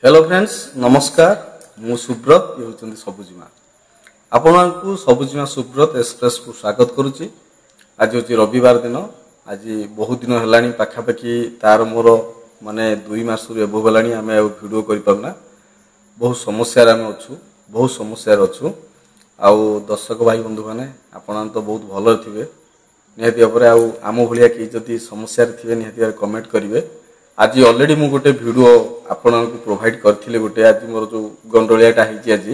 Hello friends नमस्कार मु सुब्रत ये होचंदी सबुजिमा आपनकु सबुजिमा सुब्रत एक्सप्रेस को स्वागत करुच्ची। आज होची रविवार दिन। आज बहुत दिन हेलानी पाखापाखि तार मोर माने 2 मास एबो हेलानी आमे वीडियो करि परना। बहुत समस्या आमे अछु, बहुत समस्या अछु। आउ दर्शक भाई बंधु माने आपन तो बहुत भलो थिबे निहाती अपरे आउ आम भलिया कि जदि समस्या थिबे निहाती कमेंट करिवे। आज ऑलरेडी मु गोटे वीडियो आपन को प्रोवाइड करथिले गोटे आज मोर जो गंडोलियाटा हिची आज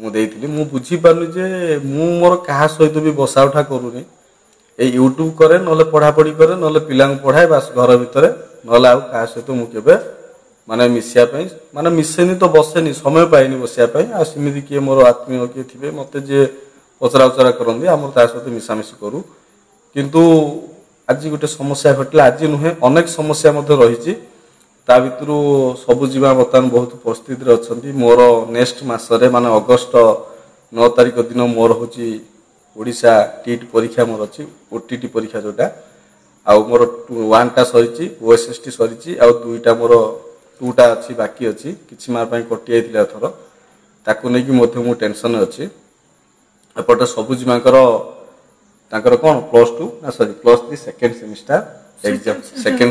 मु देइथिली। मु बुझी पारनु जे मु मोर कहा सहित भी बसा उठा करूनी। ए यूट्यूब करे नले पढ़ा पढ़ी करे नले पिलांग पढ़ाए बास घर भितरे नले आउ कहा सहित मु केबे माने मिसिया पई माने मिसेनी तो बसेनी समय पाइनी बसिया पई। आ सिमिति के मोर आत्मीय के थिबे मते जे पचरा उचरा करंदी हमर ता सहित मिसामिसी करू। किंतु आज गोटे समस्या घटला। आज नुहे अनेक समस्या मध्य रही ता भितरु सबुजिमा बर्तमान बहुत परिस्थिति अच्छा। मोर नेक्स्ट मासरे माने अगस्त 9 तारिख दिन मोर होची ओडिशा टीट परीक्षा मोर अछि ओटीटी परीक्षा जोटा आ मोर 1 टा सरीची ओएसएसटी सरीची आ 2 टा मोर 2 टा अछि बाकी अछि किछि मार पई कटि आइथिला थरो ताकू नै कि मध्य मु टेंशन अछि। एपट सबुजिमा तांकर कोन +2 ना सॉरी +3 सेकेंड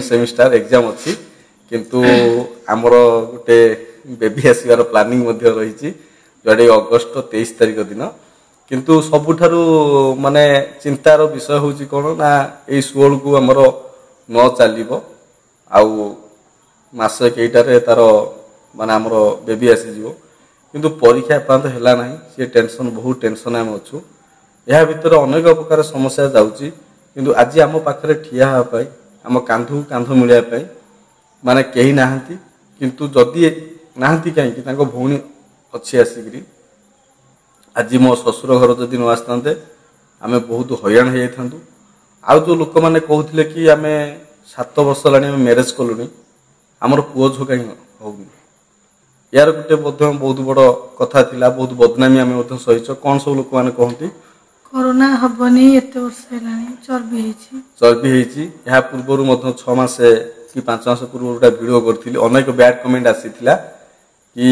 सेमिस्टर एग्जाम अछि। किंतु हमर गोटे बेबी आसीबार प्लानिंग मध्ये रहिछि जडे अगस्त 23 तारिख दिन। किंतु सबुठारु माने चिंतार विषय होछि कोन ना ए 16 को हमर न चालिबो आउ मासे केइटारे तार माने हमर बेबी आसी जिवो। किंतु परीक्षा पांत हैला नाही से टेंशन बहुत टेंशन हम अछु। यह भितर अनेक प्रकार समस्या जाउची। किंतु आज आम पाखरे ठिया हा पाई आम कांधु कांध मिलिया पाई माने केही नाहंती। किंतु जदि नाहंती काई कि तांको भौणी अछि आसीगिरी आज मो ससुर घर जदि न आस्तांते आमे बहुत हयरान हे थांतु। आ जो लोक माने कहउथिले कि आमे 7 वर्ष लानी मैरिज कलुनी हमर पुओ झो काई होउनी। यार गुटे बहुत बड़ कथा थिला बहुत बदनामी आमे मध्य सहिच कोन सब लोक माने कहंती कोरोना हबनी एते वर्ष हेलानी चर्बी हेची। या पूर्वरु मध्य 6 मास कि 5 मास पूर्व गोटा वीडियो करथिली अनेक बैड कमेंट आसीथिला कि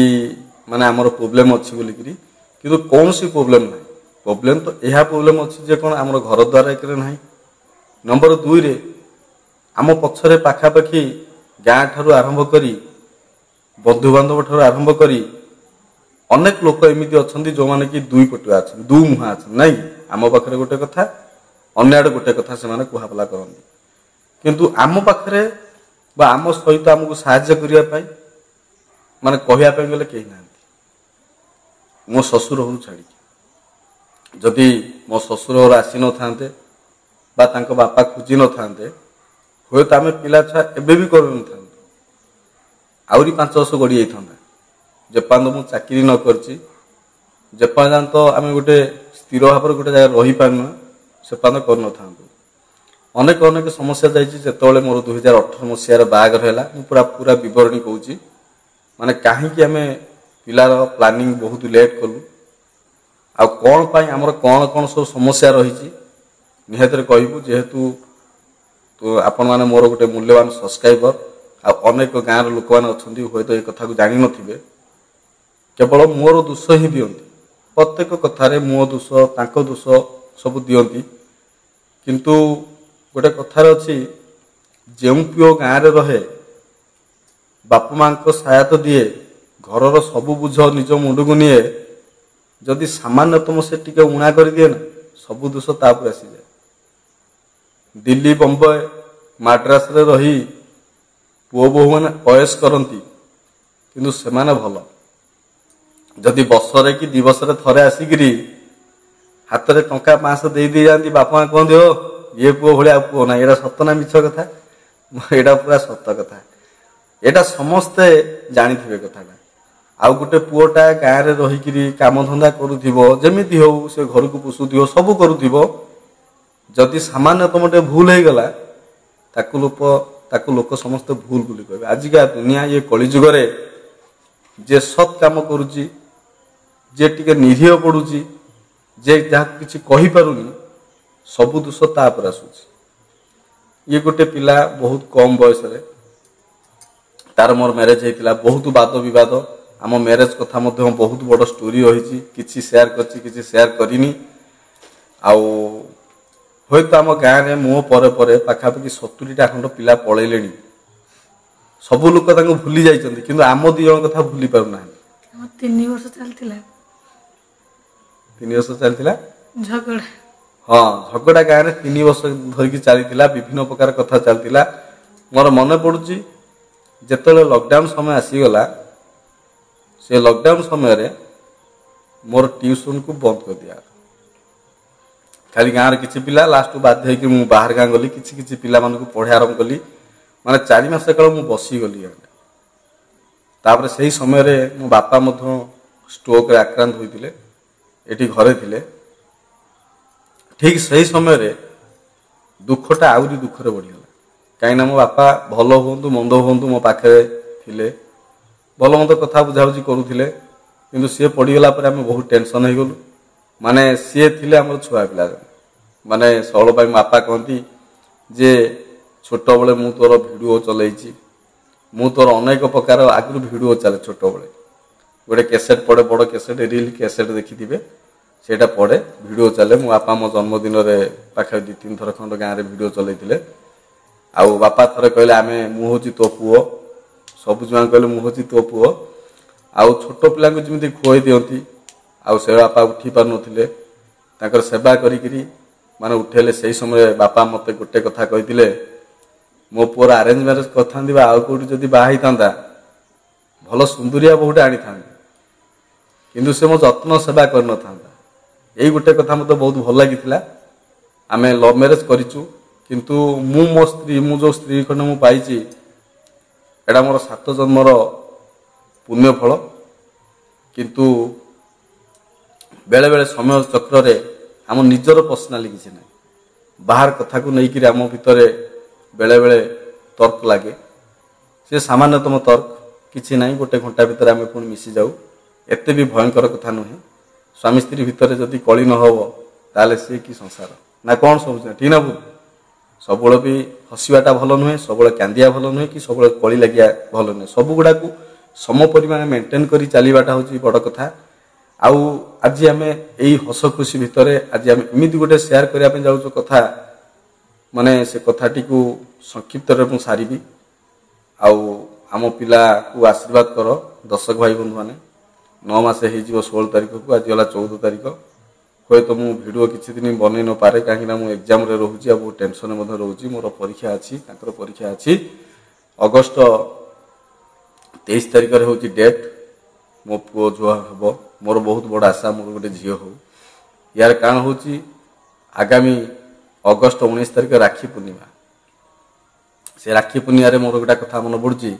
माने हमर प्रॉब्लम अछि बोली करी। किंतु कोन सी प्रॉब्लम नै प्रॉब्लम तो एहा प्रॉब्लम अछि जे कोन हमर घर द्वार एकरे नाही। नंबर 2 रे हम पछरे पाखा पाखी गां ठारू आरंभ करी बंधु बांधव ठारू आरंभ करी अनेक लोक एमिति अछंती जो माने कि दुई पटुआ अछन दु मुहा अछन नै। आम पाखरे गोटे कथा अन्य आड़े गोटे कथा से माने कुहापला करंती। किंतु आम पाखरे बा आम सहित हमकु सहाय्य करिया पाई माने कहिया पाई गेले केही नांती। मो ससुर हरु छाडी जदि मो ससुर हरु आसी न थांते बा तांको बापा खुजी न थांते होय त आमे पिला छा एबे भी करन थांते आउरी 5 वर्ष गडी आइ थांता। जेपान मु चाकरी न करची जेपान तो आमे गोटे स्थिर भाव गोटे जगह रही पारना से पान कर न थांतु। अनेक अनेक समस्या जाइछि। जेतोले मोर 2018 मसिया रे बागर हैला मु पूरा पूरा विवरणी कहूची माने काहे कि हमें पिलार प्लानिंग बहुत लेट कलु आ कोन पाई हमर कोन कोन सब समस्या रहिछि निहतरे कहिबु। जेहेतु तो आपन माने मोर गोटे मूल्यवान सब्सक्राइबर आ अनेक गांर लोक माने अछंती होय तो ए कथा को जानि नथिबे केवल मोर दोष ही दियंती। प्रत्येक कथारे मो दोष तांको दोष सब दियंती। किंतु गोटे कथार अछि जेउ पिओ गां रे रहे बापू मां को सहायता दिए घरर सब बुझ निज मुंडू को निए जदि सामान्यतम से टिके उणा कर दिए ना सब दोष तापर आसी जाए। दिल्ली बम्बई मद्रास रे रही पुओ बहु माने अयस करंती किंतु से माने भलो जदि बसरे कि दिवसरे थरे आसिगिरी हाथ रे टंका 500 दे दी जांती बापा कहंदी हो ये पुओ भलिया पुओ ना। एडा सत्य ना मिछ कथा एडा पूरा सत्य कथा। एडा समस्ते जानि थिबे कथाटा। आ गुटे पुओटा गां रे रही किरी काम धंदा करूथिबो जेमिति हो से घर को पुसुथिबो सब करूथिबो जदि सामान्यतमटे भूल हे गला ताकू लोक समस्त भूल बोली कहबे। आजिका दुनिया ये कली जुग रे जे सत काम करूची जे टिके निरीह पडुची जे जहा किछि कहि पारुनी सब दोष तापर आसुची। ये गोटे पिला बहुत कम बयस रे तार मोर मैरेज होता बहुत वाद बद आम मैरेज कथा बहुत बड़ स्टोरी रही किसी सेयार कर सेयार करनी हूँ तो आम गाँव में मो पर पाखापाखि 70टा खंड पिला पलैले सबू लोक भूली जाइछन्ति किंतु आम दी जन कथा भूली पारना 3 वर्ष चलथिला 3 वर्ष चलथिला झगड़ा हाँ झगड़ा गाँव में 3 वर्ष धरिकी चलता विभिन्न प्रकार कथा चलता मोर मन पड़ुची जेतले लॉकडाउन समय आसीगला से लॉकडाउन समय रे मोर ट्यूशन को बंद कर दिया खाली गाँव किसी पिला लास्ट बाध्य होकर मुझे बाहर गाँव गली किसी पिला मानक पढ़ा आरंभ कली माने 4 मास काल मु बसीगली तापर से समय रे मो बापा स्ट्रोक रे आक्रांत होते एटी घरे थिले ठीक सही समय रे दुखटा आउरी दुखरे बढ़ीगला कहीं मो बापा भल हूँ मंद हूँ मो पाखे थिले भल मंद कथा बुझाबुझी करुले किंतु सी पड़गला आम बहुत टेंशन हो गलु माने सी थिले आम छुआ पिला माने सबल मो बापा कहती जे छोट बेले मु तोर भिडियो चलैछि मु तोर अनेक प्रकार आगु भिडियो चले छोट बेले गोटे कैसेट पड़े बड़ कैसेट रिल कैसेट देखी सेटा पड़े भिडियो चले मो बापा मो जन्मदिन पाखे 2-3 थर खंड गाँव में भिडियो चलते आउ बापा थरे कहले आमे मु होची तो पुओ सब जुआ कहले मु होची तो पुओ आउ छोट पिला जमी खुआई दियंती आउ से बापा उठी पार नथिले ताकर सेवा करी माने उठेले सही समय बापा मते गोटे कथा कहिथिले मो पुअर अरेंज मैरेज करथांदी आउ कोठी जदी बाही तांदा भल सुंदरिया बहुटे आनी थांदी किंतु से मो जत्न सेवा कर न थांदा एई गोटे कथा मते बहुत भल लागिथिला आमे लव मैरेज करिचु किंतु मु मो स्त्री मु जो स्त्री खंड मु पाइची एडा मोर 7 जन्मर पुण्य फल किंतु बेले बेले समय चक्र रे आम निजर पर्सनाली किसी ना बाहर कथा को लेकिन आम भितर बेले बेले तर्क लगे से सामान्यतम तर्क किसी ना गोटे घंटा भितर आम पुणी मिसी जाऊ एते भी भयंकर कथा नुहे स्वामी स्त्री भितर जदि कली न हो ताले सी कि संसार ना कौन सब ठीक ना भूल सब भी हसवाटा भल नुहे सब कांदिया भल नुहे कि सब कली लगिया भल नुहे सब गुड़ा को सम परिमाण मेंटेन कर चलवाटा हूँ बड़ कथा आउ आज आम यही हस खुशी भितर आज आम एमती गोटे सेयार करने जाऊँ कथा माने से कथाटी को संक्षिप्त में सारी आउ आम पिला को आशीर्वाद कर दर्शक भाई बंधु मैंने 9 मास हो 16 तारीख को आज गला 14 तारीख हे तो मु भिडियो किसी दिन बन न पारे कहीं एग्जाम रे रोची आ बहुत टेंशन में रोची मोर परीक्षा अच्छी परीक्षा अच्छी अगस्ट 23 तारीख रे होची डेट मो पुओ जो हम मोर बहुत बड़ आशा मोर गोटे झील हो यार कारण हूँ आगामी अगस्ट 19 तारीख राखी पूर्णिमा से राखी पूर्णिमा मोर गोटा कथा मन पड़ी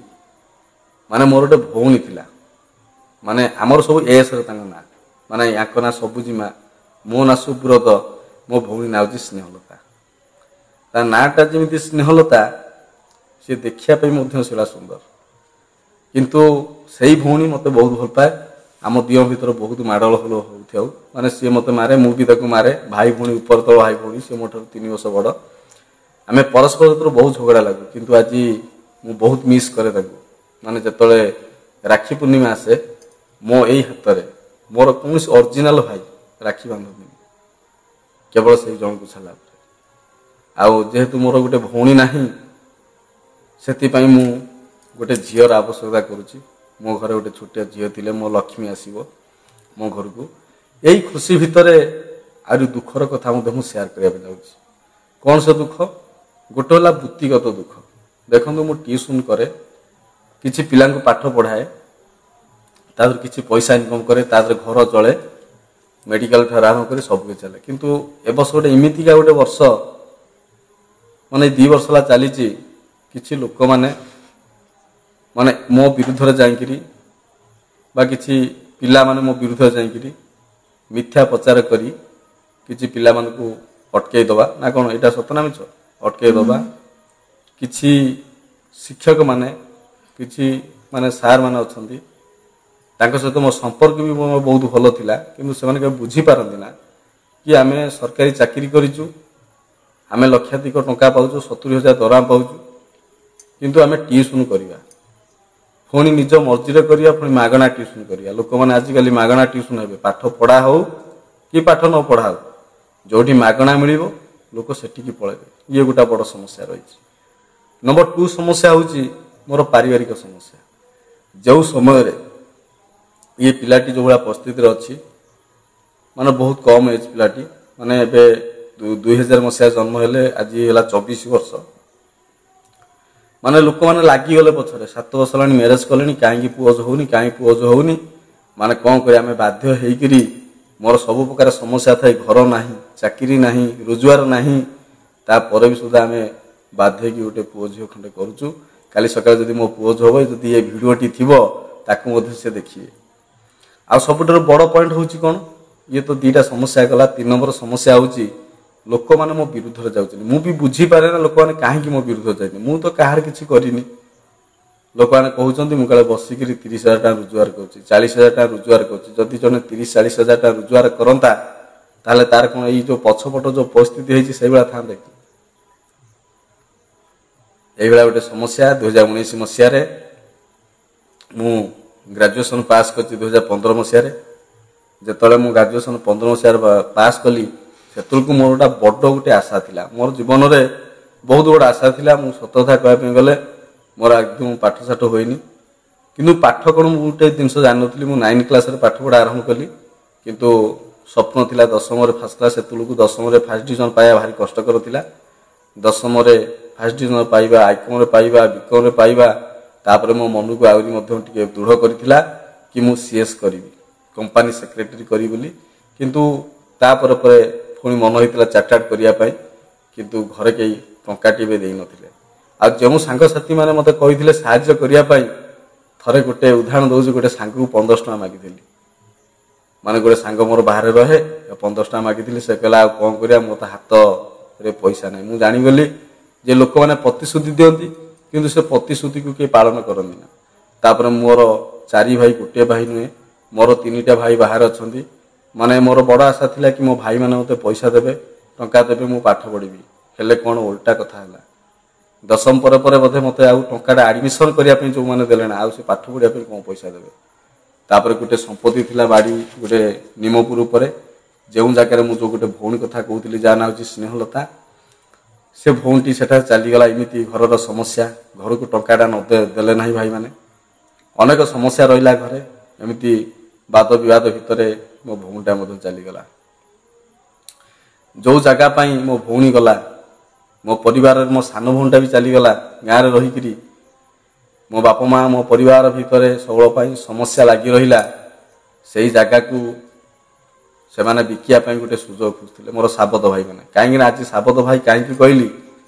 माने मोर गोटे भौणी थिला माने आमर सब एस ना माने या ना सबुजिमा मो ना सुब्रत मो भौणी ना हूँ स्नेहलता ता नाटा जमी स्नेहलता सी देखापी से सुंदर किंतु सही भौणी मत बहुत भल पाए आम दिह भर बहुत माड़ल हल हो माने सी मत मारे मुझे मारे भाई भौणी ऊपर तल भाई भौणी सी मो 3 वर्ष बड़ आम परस्पर भर बहुत झगड़ा लगू किंतु आज मु बहुत मिस करे माने जतले राखी पूर्णिमा आसे मो यही हाथ में मोर कौन ओरिजिनल भाई राखी बांधनी केवल से जन को छाला आउ जेहेतु मोर गोटे भौणी नाही से मु गोटे झीर आवश्यकता करुच्ची मो घर गोटे छोटिया झील थिले मो लक्ष्मी आसीबो मो घर को यही खुशी भितर आरि दुखर कथा मुझे सेयार करने कौन से दुख गोटे है वृत्तिगत दुख देखो मु ट्यूशन करे किसी पिला पाठ पढ़ाए तादर किसी पैसा इनकम करे तादर घर चले मेडिकल ठार आरंभ कर सब चले किंतु ए वर्ष गोटे इमितिका गोटे वर्ष माने 2 वर्ष ला चली किसी लोक माने मो विरुद्ध जाकरी किसी पिला माने मो विरुद्ध जाकरी मिथ्या प्रचार करी किसी पिला मान को अटकई दबा ना कौन यहाँ सतना मिछ अटकई दबा किसी शिक्षक माने किसी माने सार माने अच्छी सहित मो संपर्क भी बहुत भल थिला किंतु से बुझी पारती ना कि आम सरकारी चाकरी करिचु आम लक्षाधिक टंका पाऊँ 70,000 दरमा पाऊँ किंतु आम ट्यूशन करवा ପୁଣି ନିଜ ମର୍ଜିରେ କରିବା, ପୁଣି ମାଗଣା ଟ୍ୟୁସନ କରିବା। ଲୋକମାନେ ଆଜିକାଲି ମାଗଣା ଟ୍ୟୁସନ ହେବେ, ପାଠ ପଢା ହଉ କି ପାଠ ନ ପଢା ହଉ, ଯୋଉଠି ମାଗଣା ମିଳିବ ଲୋକ ସେଠିକି ପଳେଇବେ। ଇଏ ଗୋଟେ ବଡ଼ ସମସ୍ୟା ରହିଛି। ନମ୍ବର 2 ସମସ୍ୟା ହେଉଛି ମୋର ପାରିବାରିକ ସମସ୍ୟା। ଯେଉଁ ସମୟରେ ଇଏ ପିଲାଟି ଯେଉଁଭଳିଆ ପରିସ୍ଥିତିରେ ଅଛି, ମାନେ ବହୁତ କମ୍ ଏଜ୍ ପିଲାଟି, ମାନେ ଏବେ 2000 ମସିହା ଜନ୍ମ ହେଲେ ଆଜି ହେଲା 24 ବର୍ଷ। ମାନେ ଲୋକମାନେ ଲାଗିଗଲେ ପଛରେ, 7 ବର୍ଷ ହେଲାଣି ମ୍ୟାରେଜ କଲେଣି, କାହିଁକି ପୁଅ ହଉନି, କାହିଁକି ପୁଅ ହଉନି। ମାନେ କ'ଣ କରିବା, ଆମେ ବାଧ୍ୟ ହେଇକିରି, ମୋର ସବୁ ପ୍ରକାର ସମସ୍ୟା ଥାଏ, ଘର ନାହିଁ, ଚାକିରି ନାହିଁ, ରୋଜଗାର ନାହିଁ, ତାପରେ ବି ସୁଦ୍ଧା ଆମେ ବାଧ୍ୟ ହେଇକି ଗୋଟେ ପୁଅ ଝିଅ ଖଣ୍ଡେ କରୁଛୁ। କାଲି ସକାଳେ ଯଦି ମୋ ପୁଅ ଝିଅ ହେବ, ଯଦି ଏ ଭିଡ଼ିଓଟି ଥିବ ତାକୁ ମଧ୍ୟ ସେ ଦେଖିବେ। ଆଉ ସବୁଠାରୁ ବଡ଼ ପଏଣ୍ଟ ହେଉଛି କ'ଣ, ଇଏ ତ 2ଟା ସମସ୍ୟା ଗଲା। 3 ନମ୍ବର ସମସ୍ୟା ହେଉଛି ଲୋକମାନେ ମୋ ବିରୁଦ୍ଧରେ ଯାଉଛନ୍ତି। ମୁଁ ବି ବୁଝିପାରେ ନା ଲୋକମାନେ କାହିଁକି ମୋ ବିରୁଦ୍ଧରେ ଯାଉଛନ୍ତି। ମୁଁ ତ କାହାର କିଛି କରିନି। ଲୋକମାନେ କହୁଛନ୍ତି ମୁଁ କାଳେ ବସିକିରି 30,000 ଟଙ୍କା ରୋଜଗାର କରୁଛି, 40,000 ଟଙ୍କା ରୋଜଗାର କରୁଛି। ଯଦି ଜଣେ 30-40,000 ଟଙ୍କା ରୋଜଗାର କରନ୍ତା, ତାହେଲେ ତାର କ'ଣ ଏଇ ଯେଉଁ ପଛପଟ ଯେଉଁ ପରିସ୍ଥିତି ହେଇଛି ସେଇଭଳିଆ ଥାନ୍ତା କି? এইভଳିଆ ଗୋଟେ ସମସ୍ୟା। 2019 ମସିହାରେ ମୁଁ ଗ୍ରାଜୁଏସନ୍ ପାସ୍ କରିଛି 2015 ମସିହାରେ। ଯେତେବେଳେ ମୁଁ ଗ୍ରାଜୁଏସନ୍ 15 ମସିହାରେ ପାସ୍ କଲି, ସେତେବେଳକୁ ମୋର ବଡ଼ ଗୋଟେ ଆଶା ଥିଲା। ମୋର ଜୀବନରେ ବହୁତ ବଡ଼ ଆଶା ଥିଲା। ମୁଁ ସତ କଥା କହିବା ପାଇଁ ଗଲେ ମୋର ଏକଦମ ପାଠଶାଠ ହୋଇନି, କିନ୍ତୁ ପାଠ କ'ଣ ମୁଁ ଗୋଟେ ଜିନିଷ ଜାଣିନଥିଲି। ମୁଁ 9 କ୍ଲାସରେ ପାଠ ପଢ଼ା ଆରମ୍ଭ କଲି, କିନ୍ତୁ ସ୍ୱପ୍ନ ଥିଲା 10ମରେ ଫାର୍ଷ୍ଟ କ୍ଲାସ୍। ସେତେବେଳକୁ 10ମରେ ଫାର୍ଷ୍ଟ ଡିଭିଜନ ପାଇବା ଭାରି କଷ୍ଟକର ଥିଲା। 10ମରେ ଫାର୍ଷ୍ଟ ଡିଭିଜନ ପାଇବା, ଆଇକମରେ ପାଇବା, ବିକମରେ ପାଇବା, ତାପରେ ମୋ ମନକୁ ଆହୁରି ମଧ୍ୟ ଟିକେ ଦୃଢ଼ କରିଥିଲା କି ମୁଁ ସିଏସ୍ କରିବି, କମ୍ପାନୀ ସେକ୍ରେଟାରୀ କରିବି ବୋଲି। କିନ୍ତୁ ତାପରେ ପରେ ପୁଣି ମନ ହେଇଥିଲା ଚାର୍ଟାର୍ଡ କରିବା ପାଇଁ, କିନ୍ତୁ ଘରେ କେହି ଟଙ୍କାଟିଏ ବି ଦେଇନଥିଲେ। ଆଉ ଯେଉଁ ସାଙ୍ଗସାଥି ମାନେ ମୋତେ କହିଥିଲେ ସାହାଯ୍ୟ କରିବା ପାଇଁ, ଥରେ ଗୋଟେ ଉଦାହରଣ ଦେଉଛି, ଗୋଟେ ସାଙ୍ଗକୁ 1500 ଟଙ୍କା ମାଗିଥିଲି। ମାନେ ଗୋଟେ ସାଙ୍ଗ ମୋର ବାହାରେ ରହେ, 1500 ଟଙ୍କା ମାଗିଥିଲି। ସେ କହିଲା ଆଉ କ'ଣ କରିବା, ମୋ ତ ହାତରେ ପଇସା ନାହିଁ। ମୁଁ ଜାଣିଗଲି ଯେ ଲୋକମାନେ ପ୍ରତିଶ୍ରୁତି ଦିଅନ୍ତି, କିନ୍ତୁ ସେ ପ୍ରତିଶ୍ରୁତିକୁ କେହି ପାଳନ କରନ୍ତି ନା। ତାପରେ ମୋର 4 ଭାଇ, ଗୋଟିଏ ଭାଇ ନୁହେଁ, ମୋର 3ଟା ଭାଇ ବାହାରେ ଅଛନ୍ତି। ମାନେ ମୋର ବଡ଼ ଆଶା ଥିଲା କି ମୋ ଭାଇମାନେ ମୋତେ ପଇସା ଦେବେ, ଟଙ୍କା ଦେବେ, ମୁଁ ପାଠ ପଢ଼ିବି। ହେଲେ କ'ଣ ଓଲଟା କଥା ହେଲା। 10ମ ପରେ ପରେ ବୋଧେ ମୋତେ ଆଉ ଟଙ୍କାଟା ଆଡ଼ମିସନ୍ କରିବା ପାଇଁ ଯେଉଁମାନେ ଦେଲେ ନା, ଆଉ ସେ ପାଠ ପଢ଼ିବା ପାଇଁ କ'ଣ ପଇସା ଦେବେ। ତାପରେ ଗୋଟେ ସମ୍ପତ୍ତି ଥିଲା ବାଡ଼ି, ଗୋଟେ ନିମପୁର ଉପରେ, ଯେଉଁ ଜାଗାରେ ମୁଁ ଯେଉଁ ଗୋଟେ ଭଉଣୀ କଥା କହୁଥିଲି, ଯାହା ନାଁ ହେଉଛି ସ୍ନେହଲତା। ସେ ଭଉଣୀଟି ସେଠାରେ ଚାଲିଗଲା। ଏମିତି ଘରର ସମସ୍ୟା, ଘରକୁ ଟଙ୍କାଟା ଦେଲେ ନାହିଁ ଭାଇମାନେ, ଅନେକ ସମସ୍ୟା ରହିଲା ଘରେ। ଏମିତି ବାଦ ବିବାଦ ଭିତରେ ମୋ ଭଉଣୀଟା ମଧ୍ୟ ଚାଲିଗଲା। ଯେଉଁ ଜାଗା ପାଇଁ ମୋ ଭଉଣୀ ଗଲା, ମୋ ପରିବାରରେ ମୋ ସାନ ଭଉଣୀଟା ବି ଚାଲିଗଲା। ଗାଁରେ ରହିକିରି ମୋ ବାପା ମା, ମୋ ପରିବାର ଭିତରେ ସବୁବେଳେ ପାଇଁ ସମସ୍ୟା ଲାଗି ରହିଲା। ସେଇ ଜାଗାକୁ ସେମାନେ ବିକିବା ପାଇଁ ଗୋଟେ ସୁଯୋଗ ଖୋଜୁଥିଲେ, ମୋର ସାବତ ଭାଇମାନେ। କାହିଁକିନା ଆଜି ସାବତ ଭାଇ କାହିଁକି କହିଲି